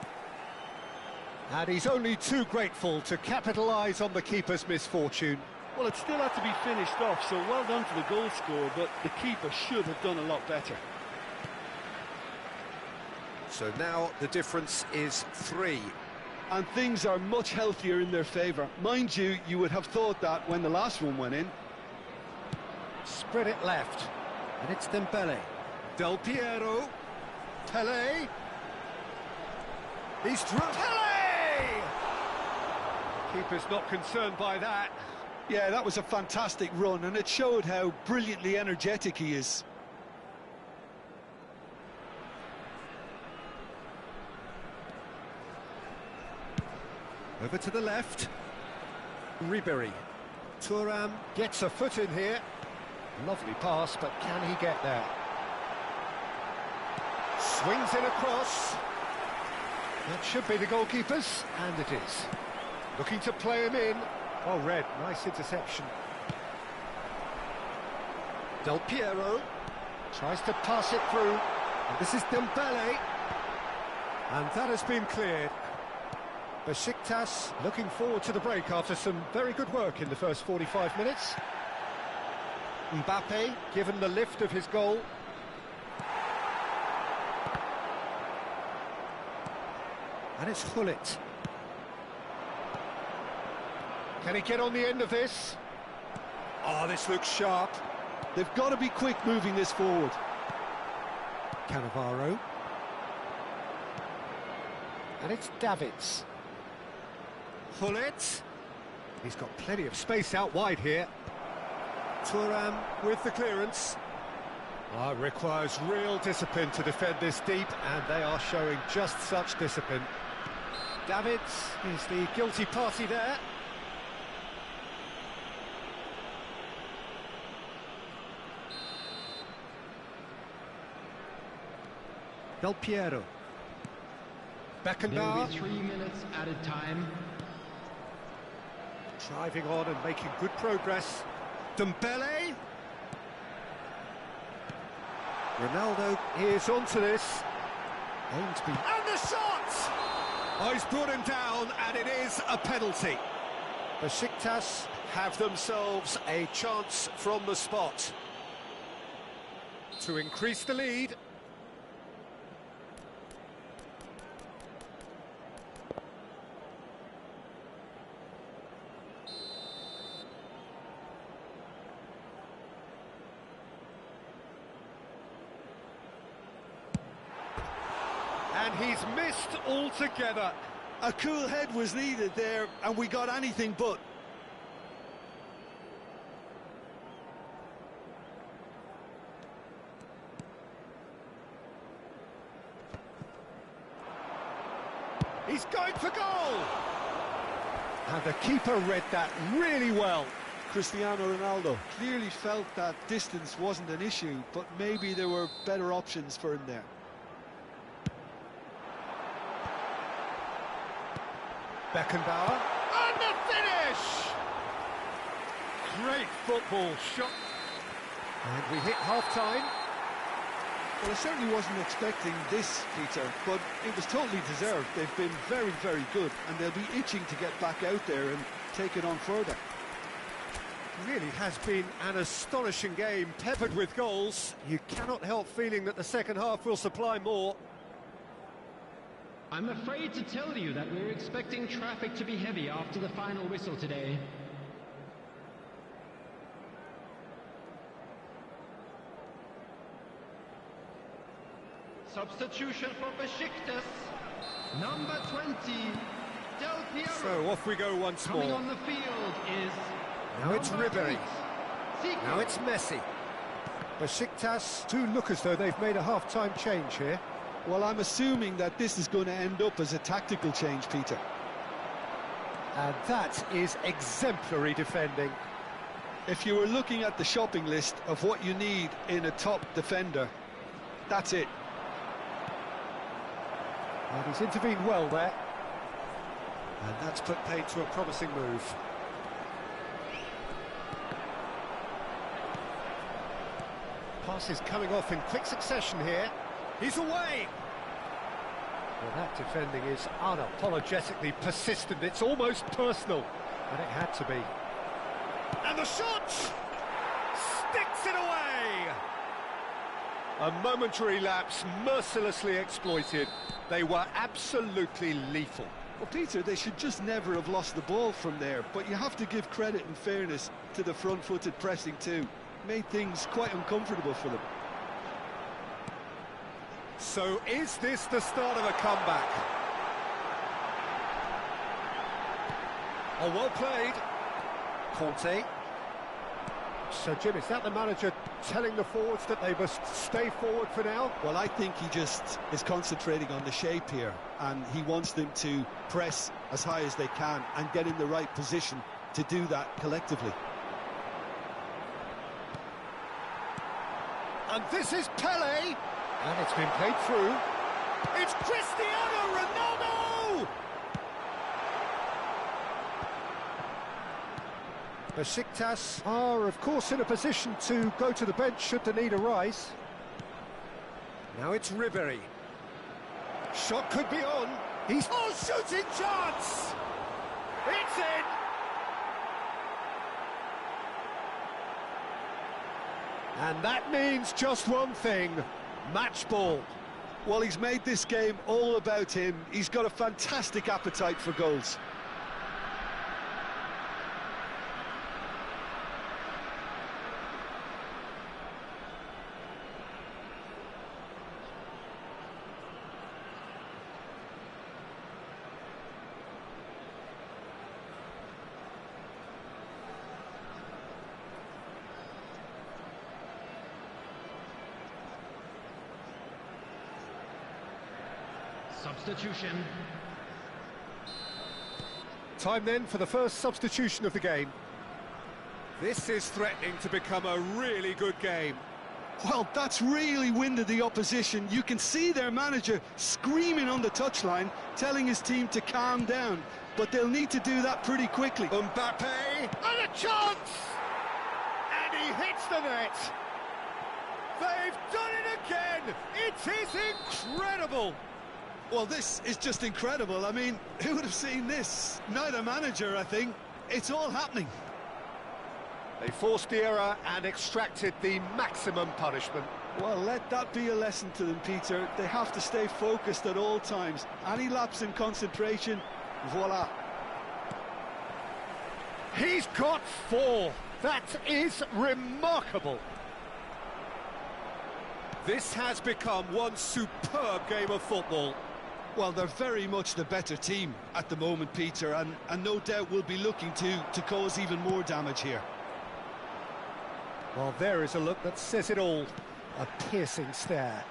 And he's only too grateful to capitalise on the keeper's misfortune.
Well, it still had to be finished off, so well done for the goal scorer, but the keeper should have done a lot better.
So now the difference is 3.
And things are much healthier in their favour. Mind you, you would have thought that when the last one went in.
Spread it left. And it's Dembele. Del Piero. Pele. He's through. Pele! Keeper's not concerned by that.
Yeah, that was a fantastic run, and it showed how brilliantly energetic he is.
Over to the left. Ribery. Thuram gets a foot in here. Lovely pass, but can he get there? Swings in across. That should be the goalkeeper's, and it is. Looking to play him in. Oh, Red, nice interception. Del Piero tries to pass it through. And this is Dembele. And that has been cleared. Besiktas looking forward to the break after some very good work in the first 45 minutes. Mbappe given the lift of his goal. And it's Hullet. Can he get on the end of this? Oh, this looks sharp.
They've got to be quick moving this forward.
Cannavaro. And it's Davids. Hullet. He's got plenty of space out wide here. Thuram with the clearance. Oh, it requires real discipline to defend this deep, and they are showing just such discipline. Davids is the guilty party there. Del Piero. Beckenbauer.
There will be 3 minutes added time.
Driving on and making good progress. Dembele. Ronaldo is onto this. And the shot! Oh, he's brought him down, and it is a penalty. Besiktas have themselves a chance from the spot to increase the lead. And he's missed altogether.
A cool head was needed there, and we got anything but.
He's going for goal! And the keeper read that really well.
Cristiano Ronaldo clearly felt that distance wasn't an issue, but maybe there were better options for him there.
Beckenbauer, and the finish! Great football shot. And we hit half-time.
Well, I certainly wasn't expecting this, Peter, but it was totally deserved. They've been very, very good, and they'll be itching to get back out there and take it on further.
It really has been an astonishing game, peppered with goals. You cannot help feeling that the second half will supply more.
I'm afraid to tell you that we're expecting traffic to be heavy after the final whistle today. Substitution for Besiktas. Number 20, Del Piero.
So off we go once
Coming
more.
on the field is...
Now it's Ribery.
8,
Now it's Messi. Besiktas do look as though they've made a half-time change here.
Well, I'm assuming that this is going to end up as a tactical change, Peter.
And that is exemplary defending.
If you were looking at the shopping list of what you need in a top defender, that's it.
And he's intervened well there. And that's put paid to a promising move. Passes coming off in quick succession here. He's away! Well, that defending is unapologetically persistent. It's almost personal. And it had to be. And the shot! Sticks it away! A momentary lapse mercilessly exploited. They were absolutely lethal.
Well, Peter, they should just never have lost the ball from there, but you have to give credit and fairness to the front-footed pressing too. Made things quite uncomfortable for them.
So is this the start of a comeback? Oh, well played. Conte. So, Jim, is that the manager telling the forwards that they must stay forward for now?
Well, I think he just is concentrating on the shape here, and he wants them to press as high as they can and get in the right position to do that collectively.
And this is Pele. And it's been played through. It's Cristiano Ronaldo! Besiktas are, of course, in a position to go to the bench should the need arise. Now it's Ribery. Shot could be on. He's... Oh, shooting chance! It's in! And that means just one thing. Match ball.
Well, he's made this game all about him. He's got a fantastic appetite for goals.
Substitution.
Time then for the first substitution of the game. This is threatening to become a really good game.
Well, that's really winded the opposition. You can see their manager screaming on the touchline, telling his team to calm down. But they'll need to do that pretty quickly.
Mbappe, and a chance! And he hits the net. They've done it again! It is incredible!
Well, this is just incredible. I mean, who would have seen this? Neither manager, I think. It's all happening.
They forced the error and extracted the maximum punishment.
Well, let that be a lesson to them, Peter. They have to stay focused at all times. Any lapse in concentration, voila.
He's got 4. That is remarkable. This has become one superb game of football.
Well, they're very much the better team at the moment, Peter, and no doubt will be looking to cause even more damage here.
Well, there is a look that says it all. A piercing stare.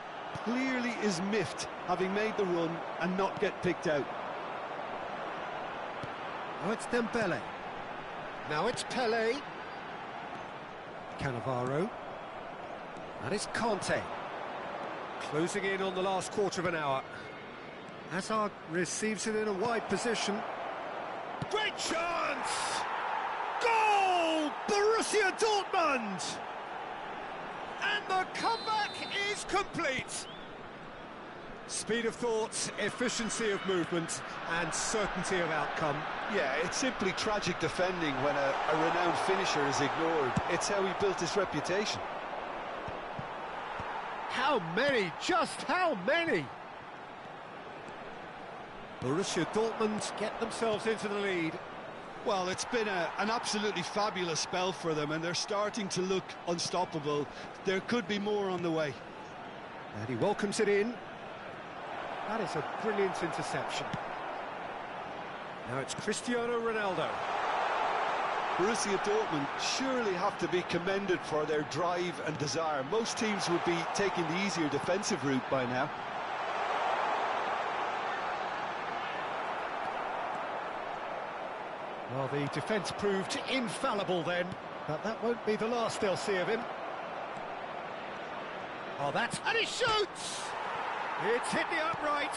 Clearly is miffed, having made the run and not get picked out.
Now it's Dembele. Now it's Pele. Cannavaro. And it's Conte. Closing in on the last quarter of an hour. Hazard receives it in a wide position. Great chance! Goal! Borussia Dortmund! And the comeback is complete. Speed of thought, efficiency of movement, and certainty of outcome.
Yeah, it's simply tragic defending when a renowned finisher is ignored. It's how he built his reputation.
How many? Just how many? Borussia Dortmund get themselves into the lead.
Well, it's been an absolutely fabulous spell for them, and they're starting to look unstoppable. There could be more on the way.
And he welcomes it in. That is a brilliant interception. Now it's Cristiano Ronaldo.
Borussia Dortmund surely have to be commended for their drive and desire. Most teams would be taking the easier defensive route by now.
Well, the defence proved infallible then, but that won't be the last they'll see of him. Oh, that's... and he shoots! It's hit the upright.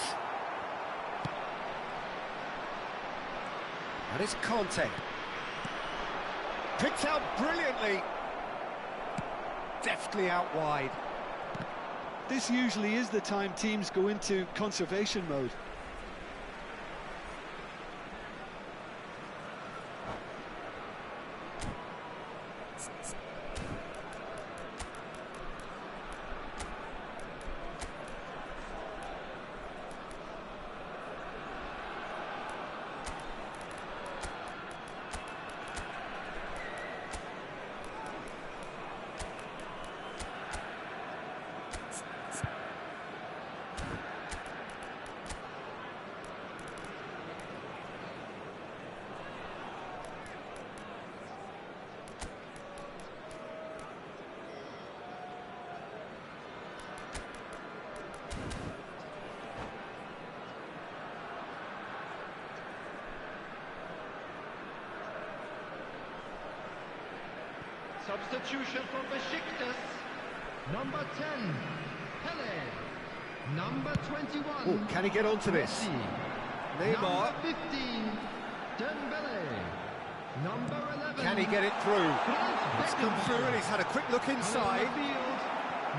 And it's Conte. Picked out brilliantly. Deftly out wide.
This usually is the time teams go into conservation mode.
Substitution for Besiktas. Number 10, Pele. Number 21.
Oh, can he get onto this? Neymar.
Number 15, Dembele. Number 11.
Can he get it through? It's come through and he's had a quick look inside.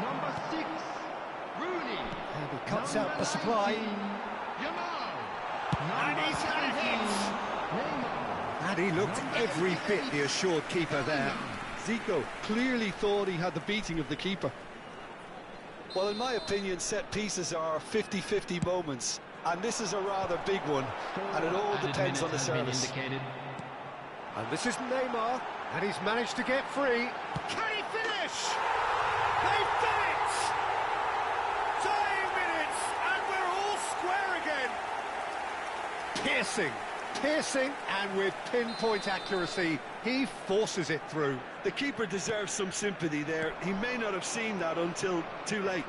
Number 6, Rooney.
And he cuts out the supply. And he's had it. And he looked every bit the assured keeper there.
Zico clearly thought he had the beating of the keeper. Well, in my opinion, set pieces are 50-50 moments, and this is a rather big one, and it all depends on the service.
And this is Neymar, and he's managed to get free. Can he finish? They've done it! Dying minutes, and we're all square again. Piercing, and with pinpoint accuracy, he forces it through.
The keeper deserves some sympathy there. He may not have seen that until too late.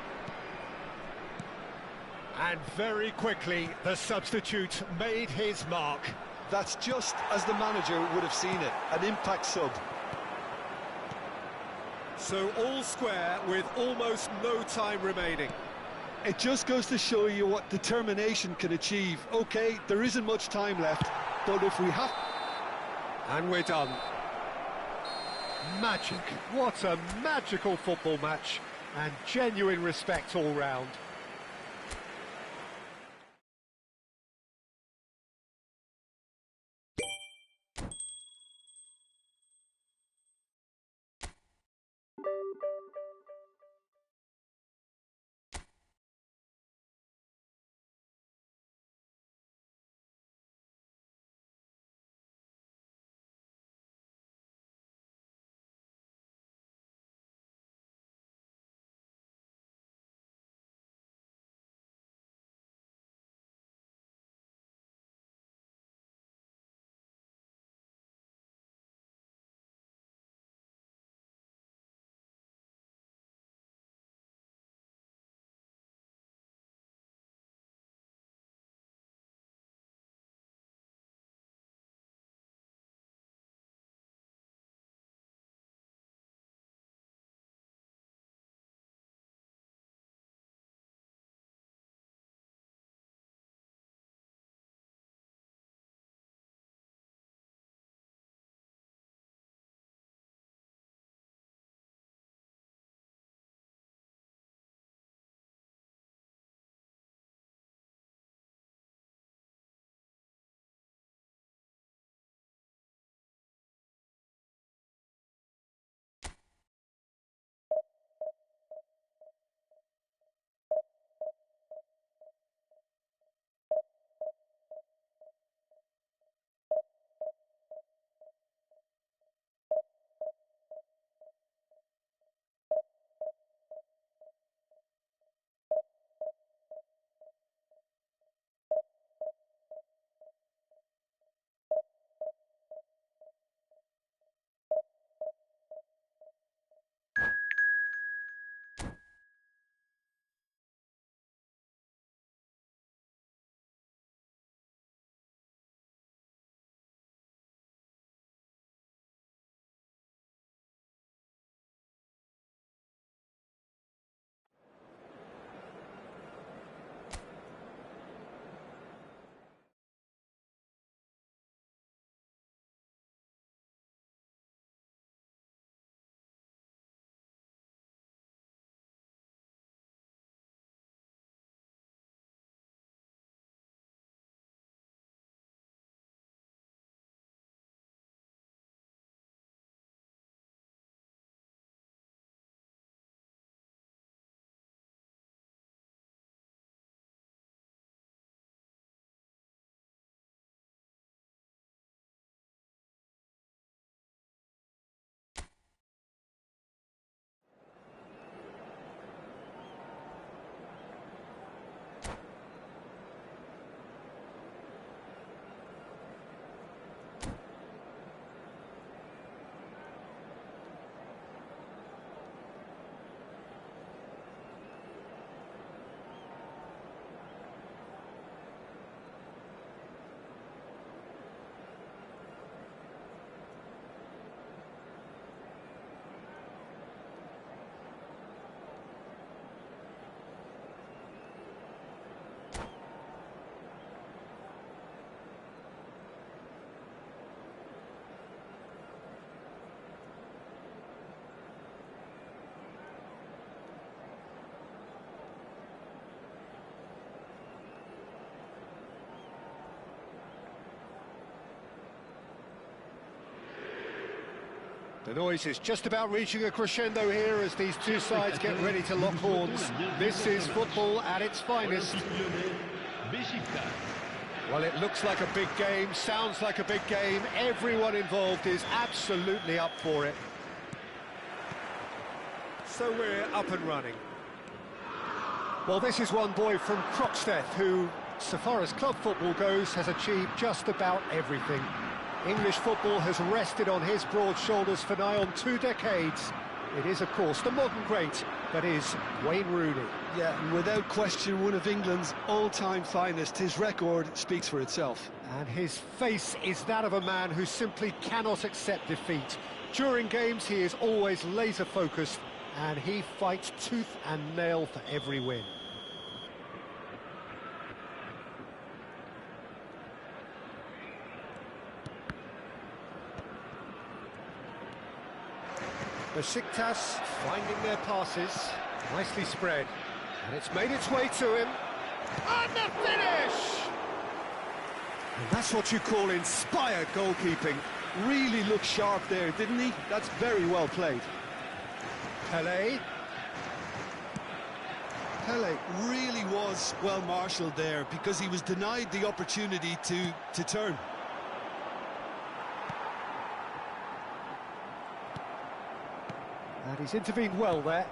And very quickly, the substitute made his mark.
That's just as the manager would have seen it, an impact sub.
So all square with almost no time remaining.
It just goes to show you what determination can achieve. OK, there isn't much time left, but if we have...
And we're done. Magic. What a magical football match. And genuine respect all round. The noise is just about reaching a crescendo here as these two sides get ready to lock horns. This is football at its finest. Well, it looks like a big game, sounds like a big game. Everyone involved is absolutely up for it. So we're up and running. Well, this is one boy from Croxteth who, so far as club football goes, has achieved just about everything. English football has rested on his broad shoulders for nigh on 2 decades. It is, of course, the modern great that is Wayne Rooney.
Yeah, without question, one of England's all-time finest. His record speaks for itself.
And his face is that of a man who simply cannot accept defeat. During games, he is always laser-focused, and he fights tooth and nail for every win. Besiktas finding their passes, nicely spread, and it's made its way to him, and the finish! And that's what you call inspired goalkeeping.
Really looked sharp there, didn't he? That's very well played.
Pele
really was well marshalled there because he was denied the opportunity to turn.
And he's intervened well there.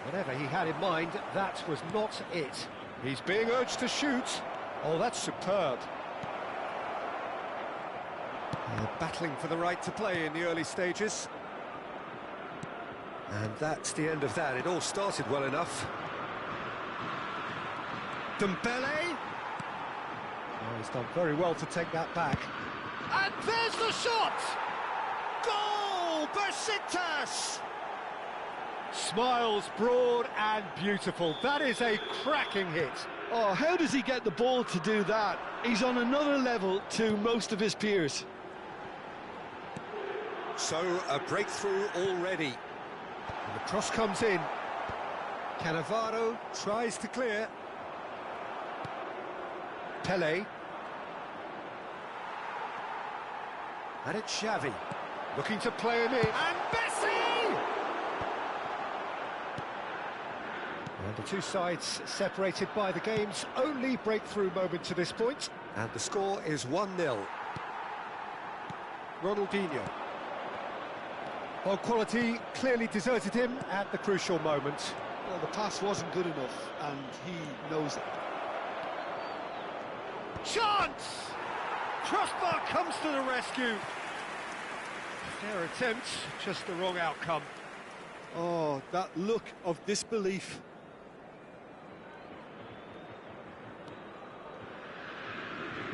Whatever he had in mind, that was not it. He's being urged to shoot. Oh, that's superb. Battling for the right to play in the early stages. And that's the end of that. It all started well enough. Dembele. Oh, he's done very well to take that back. And there's the shot! Goal! Besiktas! Smiles broad and beautiful. That is a cracking hit.
Oh, how does he get the ball to do that? He's on another level to most of his peers.
So, a breakthrough already. And the cross comes in. Cannavaro tries to clear. Pele. And it's Xavi. Looking to play him in. And Messi! And the two sides separated by the game's only breakthrough moment to this point. And the score is 1-0. Ronaldinho. Well, quality clearly deserted him at the crucial moment.
Well, the pass wasn't good enough, and he knows it.
Chance! Crossbar comes to the rescue. Fair attempt, just the wrong outcome.
Oh, that look of disbelief.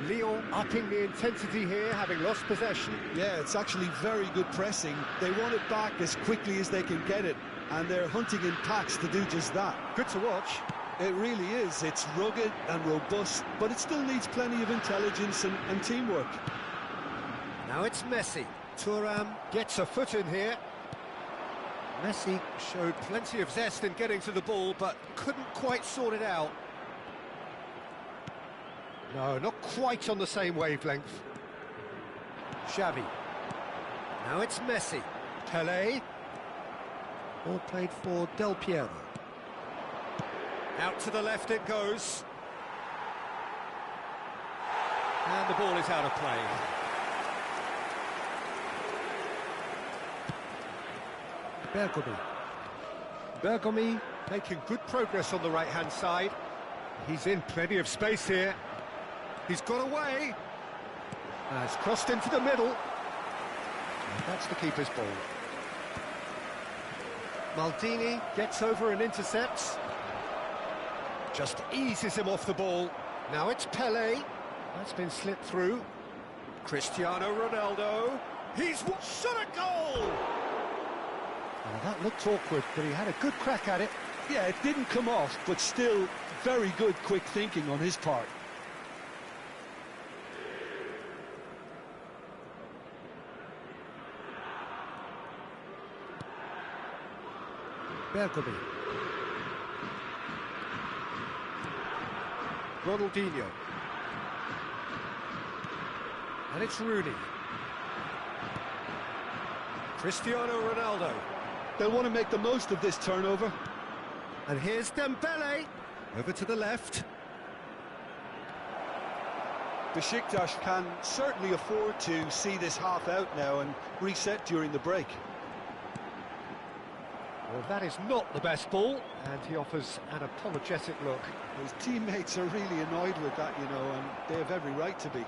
Lyon upping the intensity here, having lost possession.
Yeah, it's actually very good pressing. They want it back as quickly as they can get it, and they're hunting in packs to do just that.
Good to watch.
It really is. It's rugged and robust, but it still needs plenty of intelligence and teamwork.
Now it's Messi. Thuram gets a foot in here. Messi showed plenty of zest in getting to the ball, but couldn't quite sort it out. No, not quite on the same wavelength. Xavi. Now it's Messi. Pele. All played for Del Piero. Out to the left it goes. And the ball is out of play. Bergomi making good progress on the right-hand side. He's in plenty of space here. He's got away. It's crossed into the middle. And that's the keeper's ball. Maldini gets over and intercepts. Just eases him off the ball. Now it's Pele. That's been slipped through. Cristiano Ronaldo. He's shot a goal! That looked awkward, but he had a good crack at it.
Yeah, it didn't come off, but still very good quick thinking on his part.
Bergomi. Ronaldinho. And it's Rooney. Cristiano Ronaldo.
They'll want to make the most of this turnover.
And here's Dembele. Over to the left.
Besiktas can certainly afford to see this half out now and reset during the break.
Well, that is not the best ball, and he offers an apologetic look.
His teammates are really annoyed with that, you know, and they have every right to be.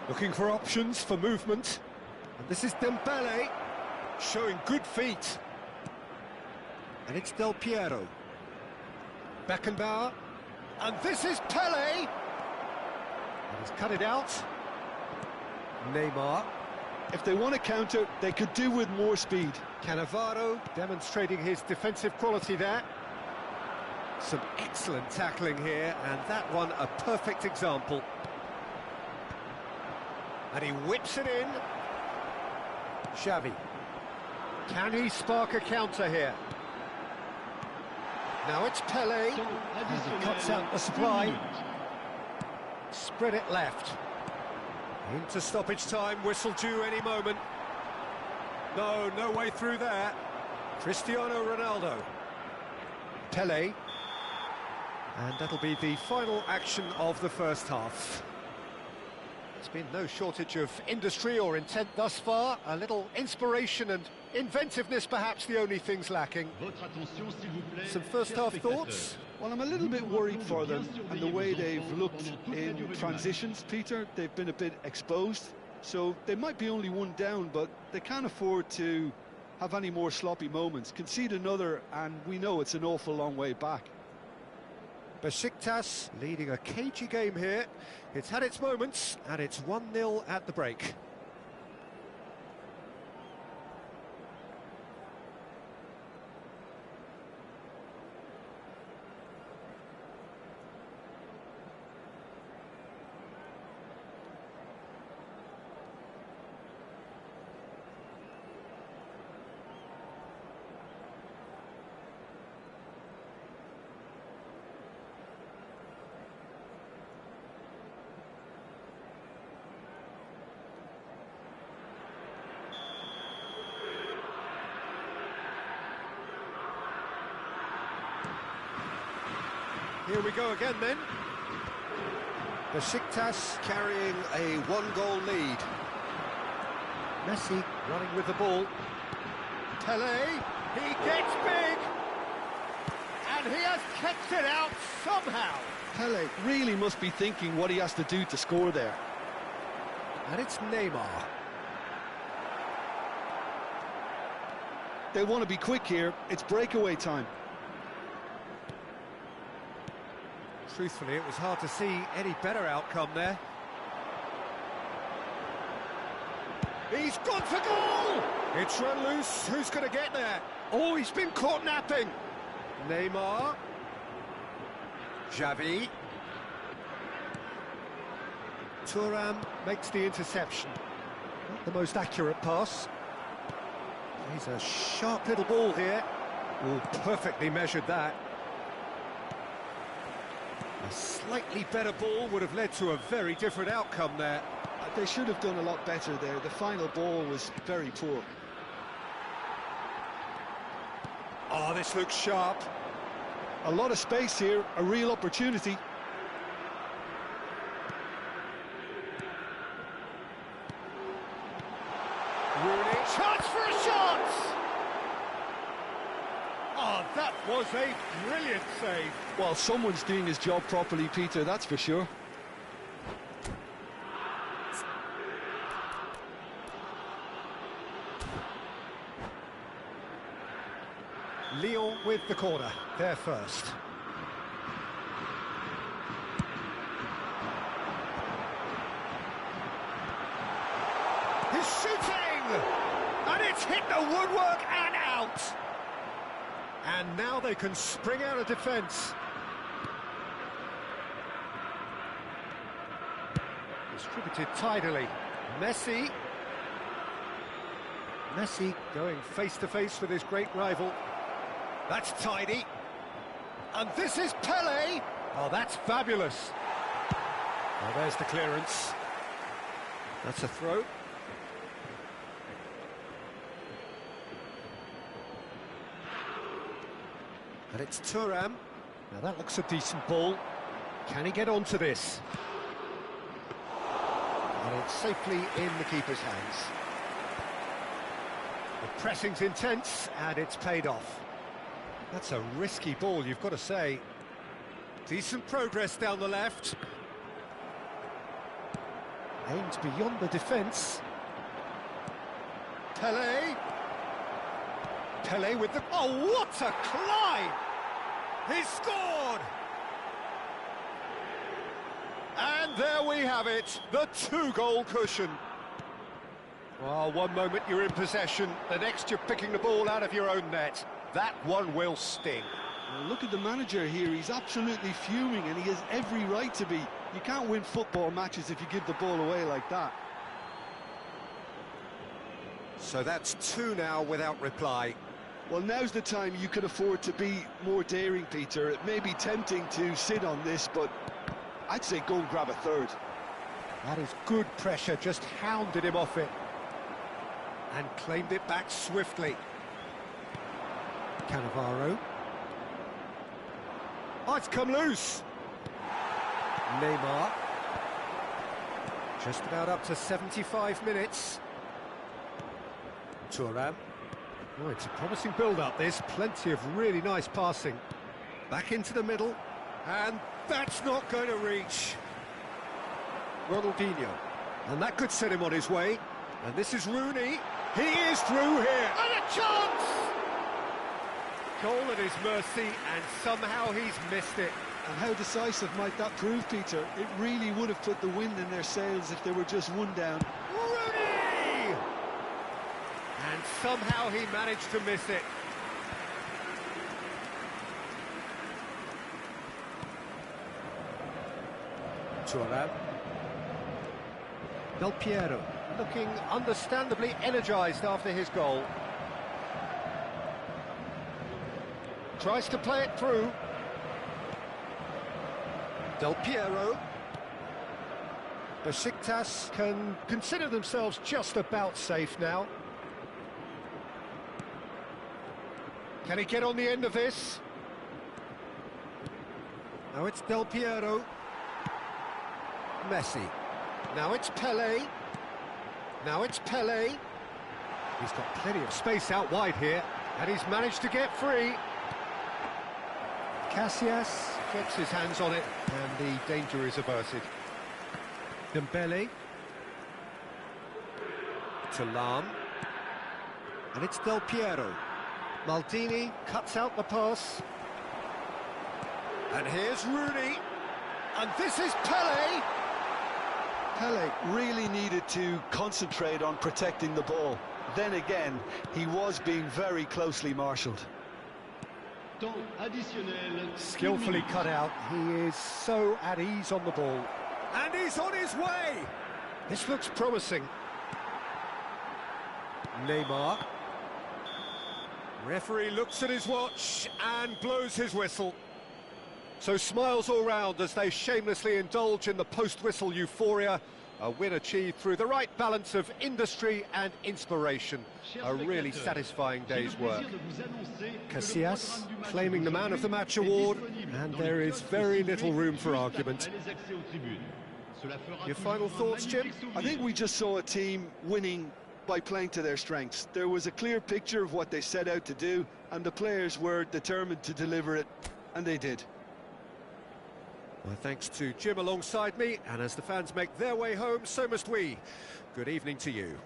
Looking for options for movement. And this is Dembele, showing good feet. And it's Del Piero. Beckenbauer. And this is Pele. And he's cut it out. Neymar.
If they want to counter, they could do with more speed.
Cannavaro demonstrating his defensive quality there. Some excellent tackling here, and that one a perfect example. And he whips it in. Xavi. Can he spark a counter here? Now it's Pele. And he cuts out the supply. Spread it left. Into stoppage time, whistle due any moment. No way through there. Cristiano Ronaldo. Pele. And that'll be the final action of the first half. There's been no shortage of industry or intent thus far. A little inspiration and inventiveness, perhaps the only things lacking. Some first-half thoughts?
Well, I'm a little bit worried for them and the way they've looked in transitions, Peter. They've been a bit exposed, so they might be only one down, but they can't afford to have any more sloppy moments. Concede another, and we know it's an awful long way back.
Besiktas leading a cagey game here. It's had its moments, and it's 1-0 at the break. Here we go again then. Besiktas carrying a one-goal lead. Messi running with the ball. Pele, he gets big! And he has kept it out somehow.
Pele really must be thinking what he has to do to score there.
And it's Neymar.
They want to be quick here. It's breakaway time.
Truthfully, it was hard to see any better outcome there. He's gone for goal! It's run loose. Who's going to get there? Oh, he's been caught napping. Neymar. Xavi. Thuram makes the interception. Not the most accurate pass. He's a sharp little ball here. Oh, perfectly measured that. A slightly better ball would have led to a very different outcome there.
They should have done a lot better there. The final ball was very poor.
Oh, this looks sharp.
A lot of space here, a real opportunity.
Rooney, chance for a shot! Oh, that was a brilliant save.
Well, someone's doing his job properly, Peter, that's for sure.
Lyon with the corner, they're first. He's shooting! And it's hit the woodwork and out! And now they can spring out of defence. Distributed tidily. Messi. Messi going face-to-face with his great rival. That's tidy. And this is Pele. Oh, that's fabulous. Well, there's the clearance. That's a throw. And it's Thuram. Now that looks a decent ball. Can he get onto this? And it's safely in the keeper's hands. The pressing's intense, and it's paid off. That's a risky ball, you've got to say. Decent progress down the left. Aimed beyond the defence. Pele. Pele with the... Oh, what a climb! He's scored! And there we have it, the two-goal cushion. Well, one moment you're in possession, the next you're picking the ball out of your own net. That one will sting.
Well, look at the manager here, he's absolutely fuming and he has every right to be. You can't win football matches if you give the ball away like that.
So that's two now without reply.
Well, now's the time you could afford to be more daring, Peter. It may be tempting to sit on this, but I'd say go and grab a third.
That is good pressure, just hounded him off it. And claimed it back swiftly. Cannavaro. Oh, it's come loose. Neymar. Just about up to 75 minutes. Thuram. Oh, it's a promising build-up, this. Plenty of really nice passing. Back into the middle. And that's not going to reach. Ronaldinho. And that could set him on his way. And this is Rooney. He is through here. And a chance! Goal at his mercy, and somehow he's missed it.
And how decisive might that prove, Peter? It really would have put the wind in their sails if they were just one down.
Rooney! And somehow he managed to miss it. Thuram. Del Piero, looking understandably energised after his goal. Tries to play it through. Del Piero. Besiktas can consider themselves just about safe now. Can he get on the end of this? Now it's Del Piero. Messi. Now it's Pele. Now it's Pele. He's got plenty of space out wide here, and he's managed to get free. Casillas gets his hands on it, and the danger is averted. Dembele. To Lam. And it's Del Piero. Maldini cuts out the pass. And here's Rooney. And this is Pele.
Pele really needed to concentrate on protecting the ball. Then again, he was being very closely marshalled.
Skillfully cut out. He is so at ease on the ball. And he's on his way. This looks promising. Neymar. Referee looks at his watch and blows his whistle. So smiles all round as they shamelessly indulge in the post-whistle euphoria. A win achieved through the right balance of industry and inspiration. A really satisfying day's work. Casillas claiming the Man of the Match award, and there is very little room for argument. Your final thoughts, Jim?
I think we just saw a team winning by playing to their strengths. There was a clear picture of what they set out to do, and the players were determined to deliver it, and they did.
Well, thanks to Jim alongside me, and as the fans make their way home, so must we. Good evening to you.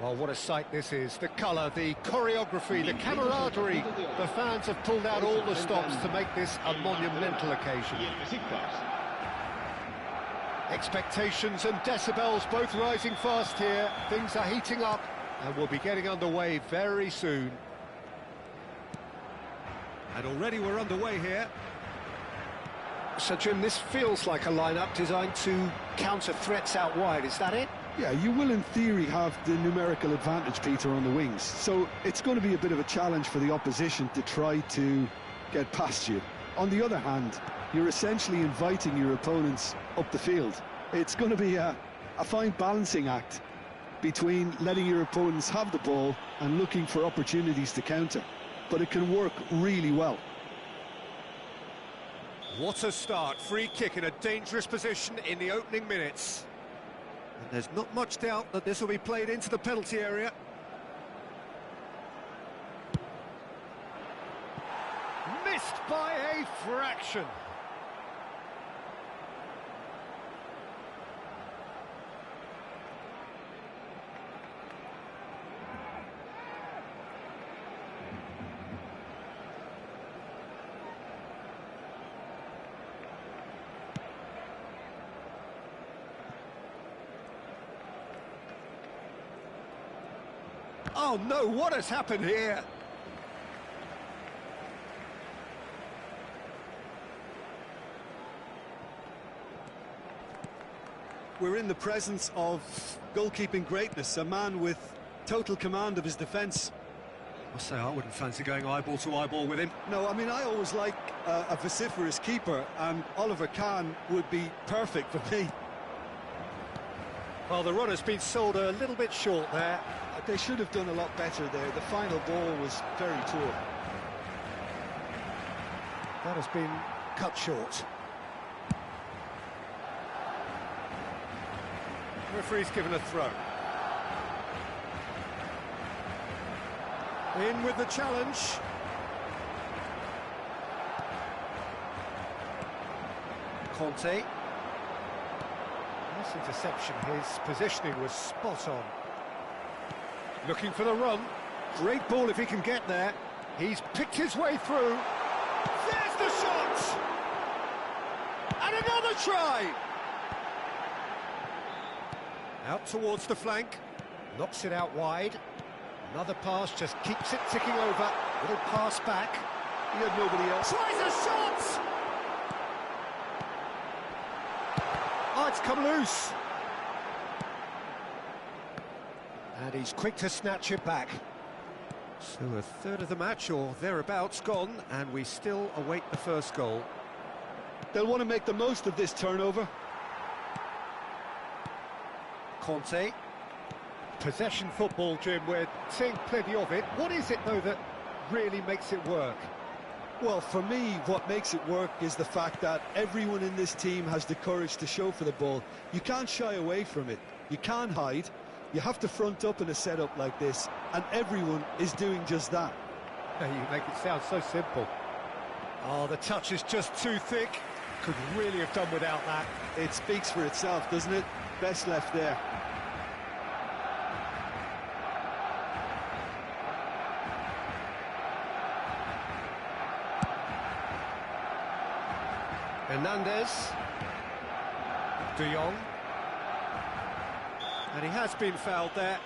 Well, what a sight this is. The colour, the choreography, the camaraderie. The fans have pulled out all the stops to make this a monumental occasion. Expectations and decibels both rising fast here. Things are heating up and we'll be getting underway very soon.
And already we're underway here.
So, Jim, this feels like a lineup designed to counter threats out wide, is that it?
Yeah, you will in theory have the numerical advantage, Peter, on the wings. So it's going to be a bit of a challenge for the opposition to try to get past you. On the other hand, you're essentially inviting your opponents up the field. It's going to be a fine balancing act between letting your opponents have the ball and looking for opportunities to counter. But it can work really well.
What a start. Free kick in a dangerous position in the opening minutes.
And there's not much doubt that this will be played into the penalty area.
Missed by a fraction. Oh no, what has happened here?
We're in the presence of goalkeeping greatness, a man with total command of his defence.
I say I wouldn't fancy going eyeball to eyeball with him.
No, I mean, I always like a vociferous keeper, and Oliver Kahn would be perfect for me.
Well, the run has been sold a little bit short there.
They should have done a lot better there. The final ball was very poor.
That has been cut short. Referee's given a throw. In with the challenge. Conte. Nice interception. His positioning was spot on. Looking for the run. Great ball if he can get there. He's picked his way through. There's the shot! And another try! Out towards the flank. Knocks it out wide. Another pass, just keeps it ticking over. Little pass back.
He had nobody else.
Tries a shot! Oh, it's come loose. And he's quick to snatch it back. So a third of the match, or thereabouts, gone, and we still await the first goal.
They'll want to make the most of this turnover.
Conte. Possession football, Jim, we're seeing plenty of it. What is it, though, that really makes it work?
Well, for me, what makes it work is the fact that everyone in this team has the courage to show for the ball. You can't shy away from it. You can't hide. You have to front up in a setup like this, and everyone is doing just that.
You make it sound so simple. Oh, the touch is just too thick. Could really have done without that.
It speaks for itself, doesn't it? Best left there.
Hernandez. De Jong. And he has been fouled there.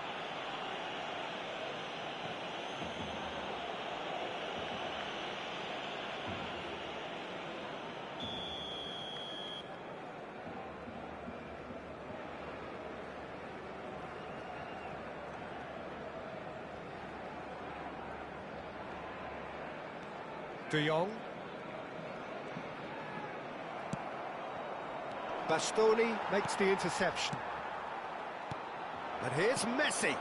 De Jong. Bastoni makes the interception. And here's Messi.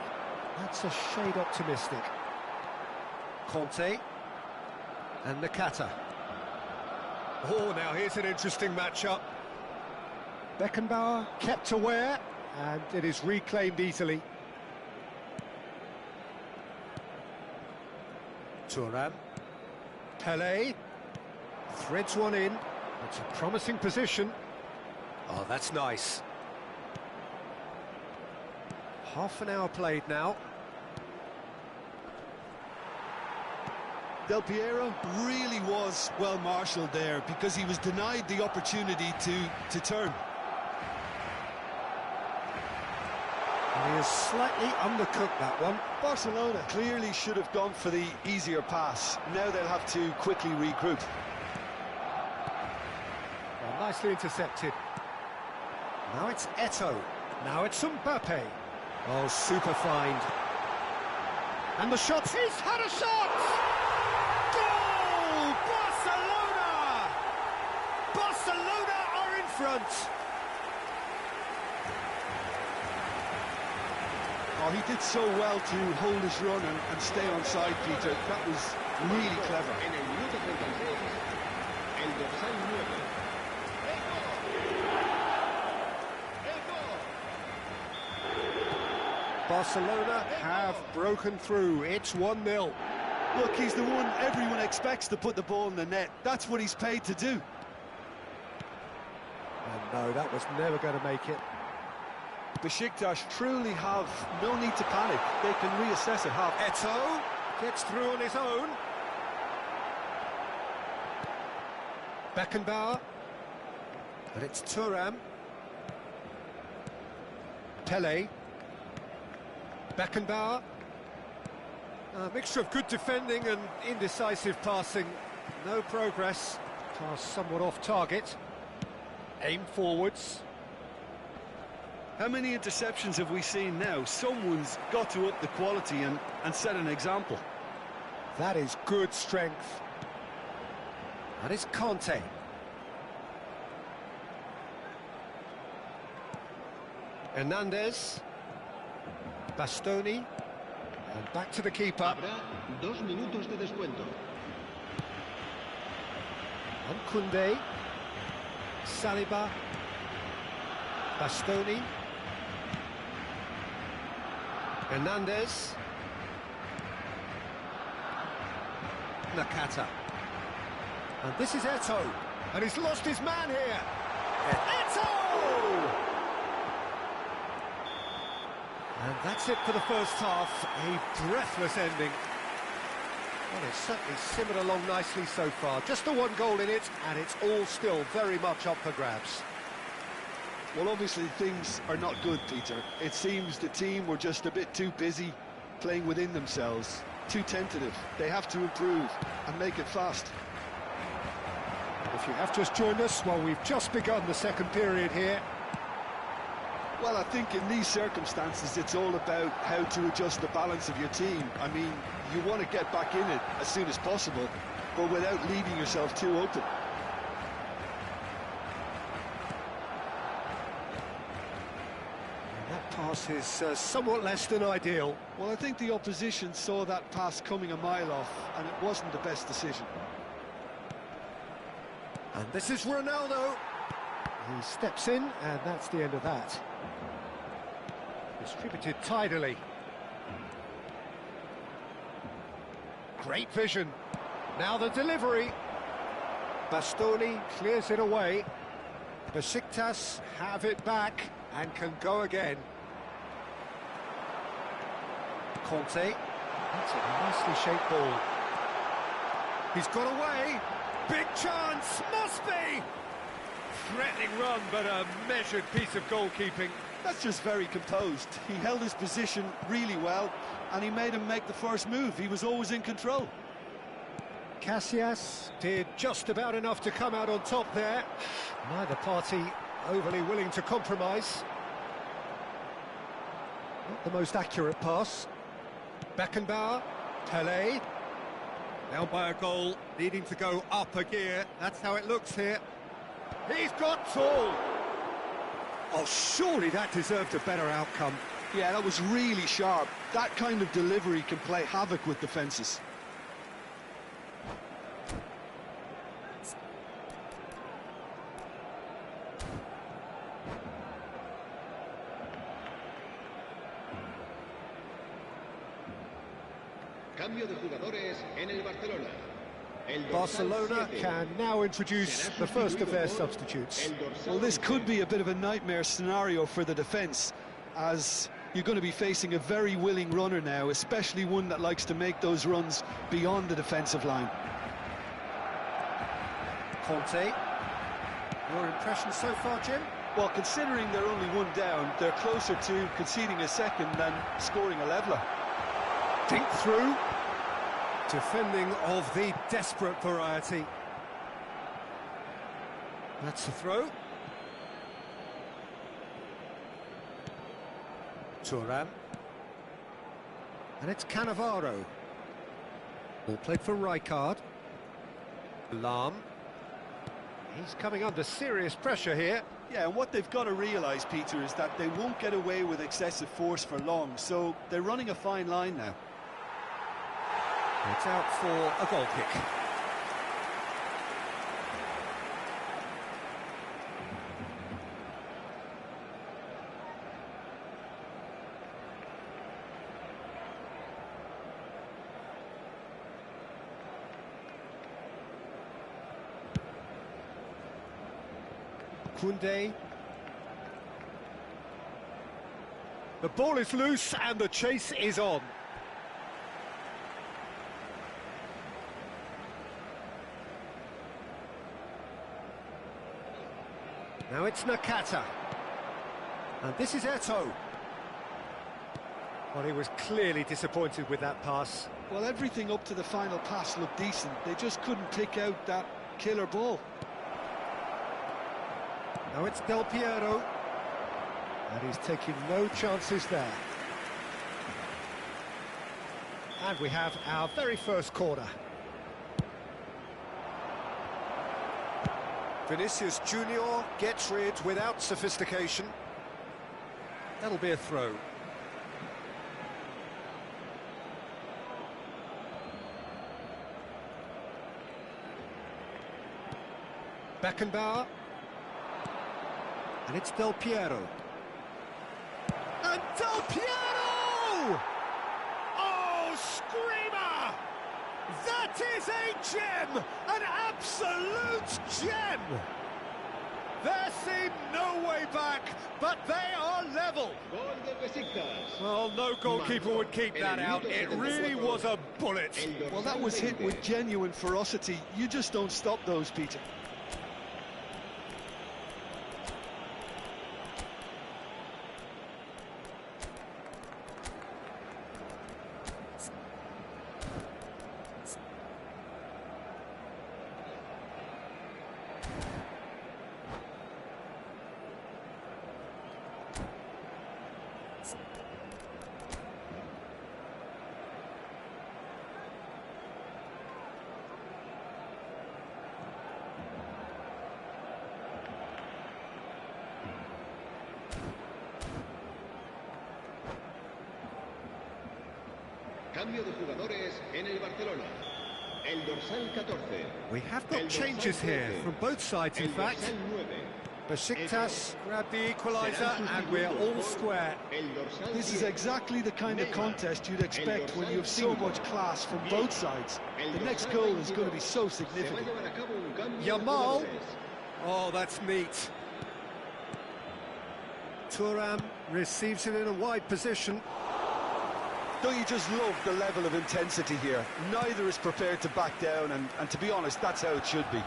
That's a shade optimistic. Conte. And Nakata. Oh, now here's an interesting matchup. Beckenbauer kept aware, and it is reclaimed easily. Thuram. Pelé. Threads one in. It's a promising position. Oh, that's nice. Half an hour played now.
Del Piero really was well marshalled there because he was denied the opportunity to turn.
And he has slightly undercooked that one.
Barcelona clearly should have gone for the easier pass. Now they'll have to quickly regroup.
Well, nicely intercepted. Now it's Eto'o. Now it's Mbappe. Oh, super find. And the shot. He's had a shot! Goal! Barcelona! Barcelona are in front.
Oh, he did so well to hold his run and stay on side, Peter. That was really clever.
En el minuto 36, el dorsal 9.
Barcelona have broken through. It's 1-0.
Look, he's the one everyone expects to put the ball in the net. That's what he's paid to do.
And no, that was never going to make it.
Besiktas truly have no need to panic. They can reassess at half.
Eto'o gets through on his own. Beckenbauer. But it's Thuram. Pele. Beckenbauer. A mixture of good defending and indecisive passing. No progress. Pass somewhat off target. Aim forwards.
How many interceptions have we seen now? Someone's got to up the quality and set an example.
That is good strength. That is Conte. Hernandez. Bastoni. And back to the keeper.
Habrá 2 minutos de descuento.
And Koundé. Saliba. Bastoni. Hernandez. Nakata. And this is Eto'o. And he's lost his man here. Eto'o! And that's it for the first half. A breathless ending. Well, it's certainly simmered along nicely so far. Just the one goal in it, and it's all still very much up for grabs.
Well, obviously things are not good, Peter. It seems the team were just a bit too busy playing within themselves, too tentative. They have to improve and make it fast.
If you have just joined us, well, we've just begun the second period here.
Well, I think in these circumstances it's all about how to adjust the balance of your team. I mean, you want to get back in it as soon as possible, but without leaving yourself too open.
Pass is somewhat less than ideal.
Well, I think the opposition saw that pass coming a mile off, and it wasn't the best decision.
And this is Ronaldo. He steps in, and that's the end of that. Distributed tidily. Great vision. Now the delivery. Bastoni clears it away. Besiktas have it back and can go again. Conte. That's a nicely shaped ball. He's got away. Big chance. Must be. Threatening run, but a measured piece of goalkeeping.
That's just very composed. He held his position really well, and he made him make the first move. He was always in control.
Casillas did just about enough to come out on top there. Neither party overly willing to compromise. Not the most accurate pass. Beckenbauer, Pele. Now by a goal, needing to go up a gear. That's how it looks here. He's got tall. Oh, surely that deserved a better outcome.
Yeah, that was really sharp. That kind of delivery can play havoc with defences.
Cambio de jugadores en el Barcelona.
Barcelona can now introduce the first of their substitutes.
Well, this could be a bit of a nightmare scenario for the defence, as you're going to be facing a very willing runner now, especially one that likes to make those runs beyond the defensive line.
Conte, your impression so far, Jim?
Well, considering they're only one down, they're closer to conceding a second than scoring a leveller.
Dink through. Defending of the desperate variety. That's the throw. Thuram. And it's Cannavaro. Ball played for Rijkaard. Lahm. He's coming under serious pressure here.
Yeah, and what they've got to realise, Peter, is that they won't get away with excessive force for long, so they're running a fine line now.
It's out for a goal kick. Koundé. The ball is loose and the chase is on. Now it's Nakata. And this is Eto'o. Well, he was clearly disappointed with that pass.
Well, everything up to the final pass looked decent. They just couldn't pick out that killer ball.
Now it's Del Piero. And he's taking no chances there. And we have our very first corner. Vinicius Junior gets rid without sophistication. That'll be a throw. Beckenbauer. And it's Del Piero. And Del Piero! Oh, screamer! That is a gem! An absolute gem! There seemed no way back, but they are level. Well, no goalkeeper would keep that out. It really was a bullet.
Well, that was hit with genuine ferocity. You just don't stop those, Peter.
Cambio de jugadores en el Barcelona. El dorsal 14.
We have got changes here from both sides, in fact. Besiktas grabbed the equaliser and we're all square.
This is exactly the kind of contest you'd expect when you have so much class from both sides. The next goal is going to be so significant.
Yamal. Oh, that's neat. Thuram receives it in a wide position.
Don't you just love the level of intensity here? Neither is prepared to back down, and to be honest, that's how it should be.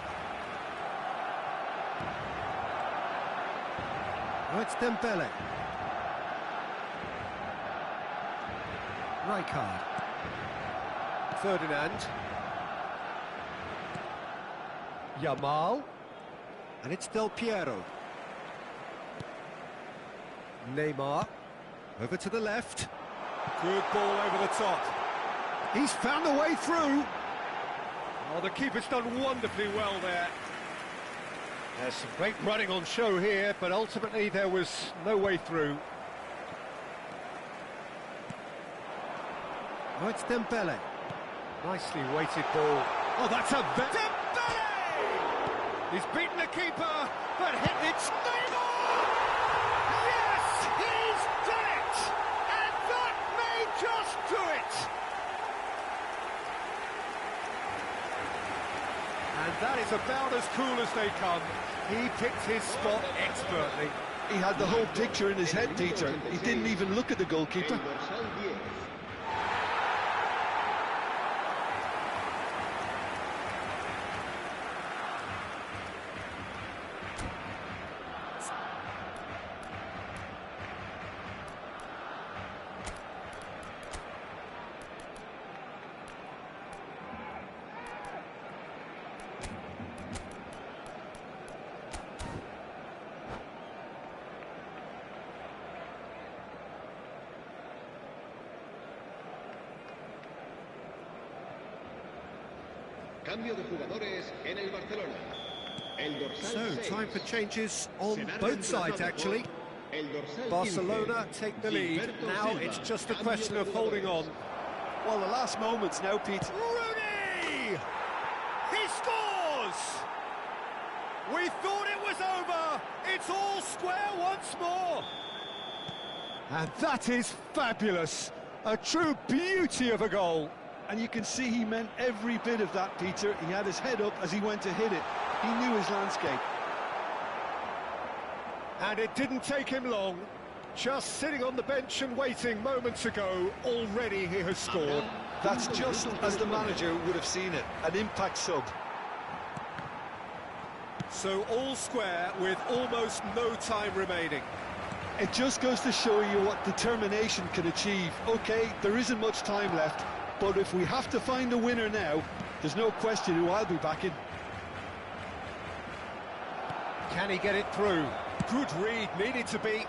Oh, it's Dembele. Rijkaard. Ferdinand. Yamal. And it's Del Piero. Neymar. Over to the left. Good ball over the top. He's found a way through. Oh, the keeper's done wonderfully well there. There's some great running on show here, but ultimately there was no way through. Oh, it's Dembele. Nicely weighted ball. Oh, that's a... Dembele! He's beaten the keeper, but it's Neymar! Yes, he's done it! And that may just do it! And that is about as cool as they come. He picked his spot expertly.
He had the whole picture in his head, Peter. He didn't even look at the goalkeeper.
El dorsal 10. Cambio de jugadores en el Barcelona. El dorsal
So,
6.
time for changes on both sides, actually.
El dorsal
Barcelona
15.
take the lead.
Gilberto
Now
Silva.
it's just a
Cambio
question
de
of holding on.
jugadores.
Well, the last moments now, Pete.
Rooney! He scores! We thought it was over. It's all square once more. And that is fabulous. A true beauty of a goal.
And you can see he meant every bit of that, Peter. He had his head up as he went to hit it. He knew his landscape.
And it didn't take him long. Just sitting on the bench and waiting moments ago, already he has scored.
That's just as the manager would have seen it. An impact sub.
So all square with almost no time remaining.
It just goes to show you what determination can achieve. OK, there isn't much time left, but if we have to find a winner now, there's no question who I'll be backing.
Can he get it through? Good read, needed to be.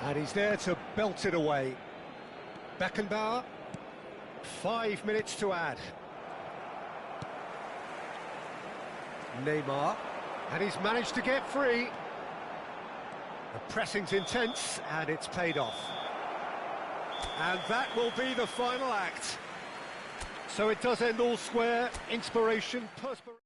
And he's there to belt it away. Beckenbauer, 5 minutes to add. Neymar, and he's managed to get free. The pressing's intense, and it's paid off. And that will be the final act. So it does end all square. Inspiration, perspiration.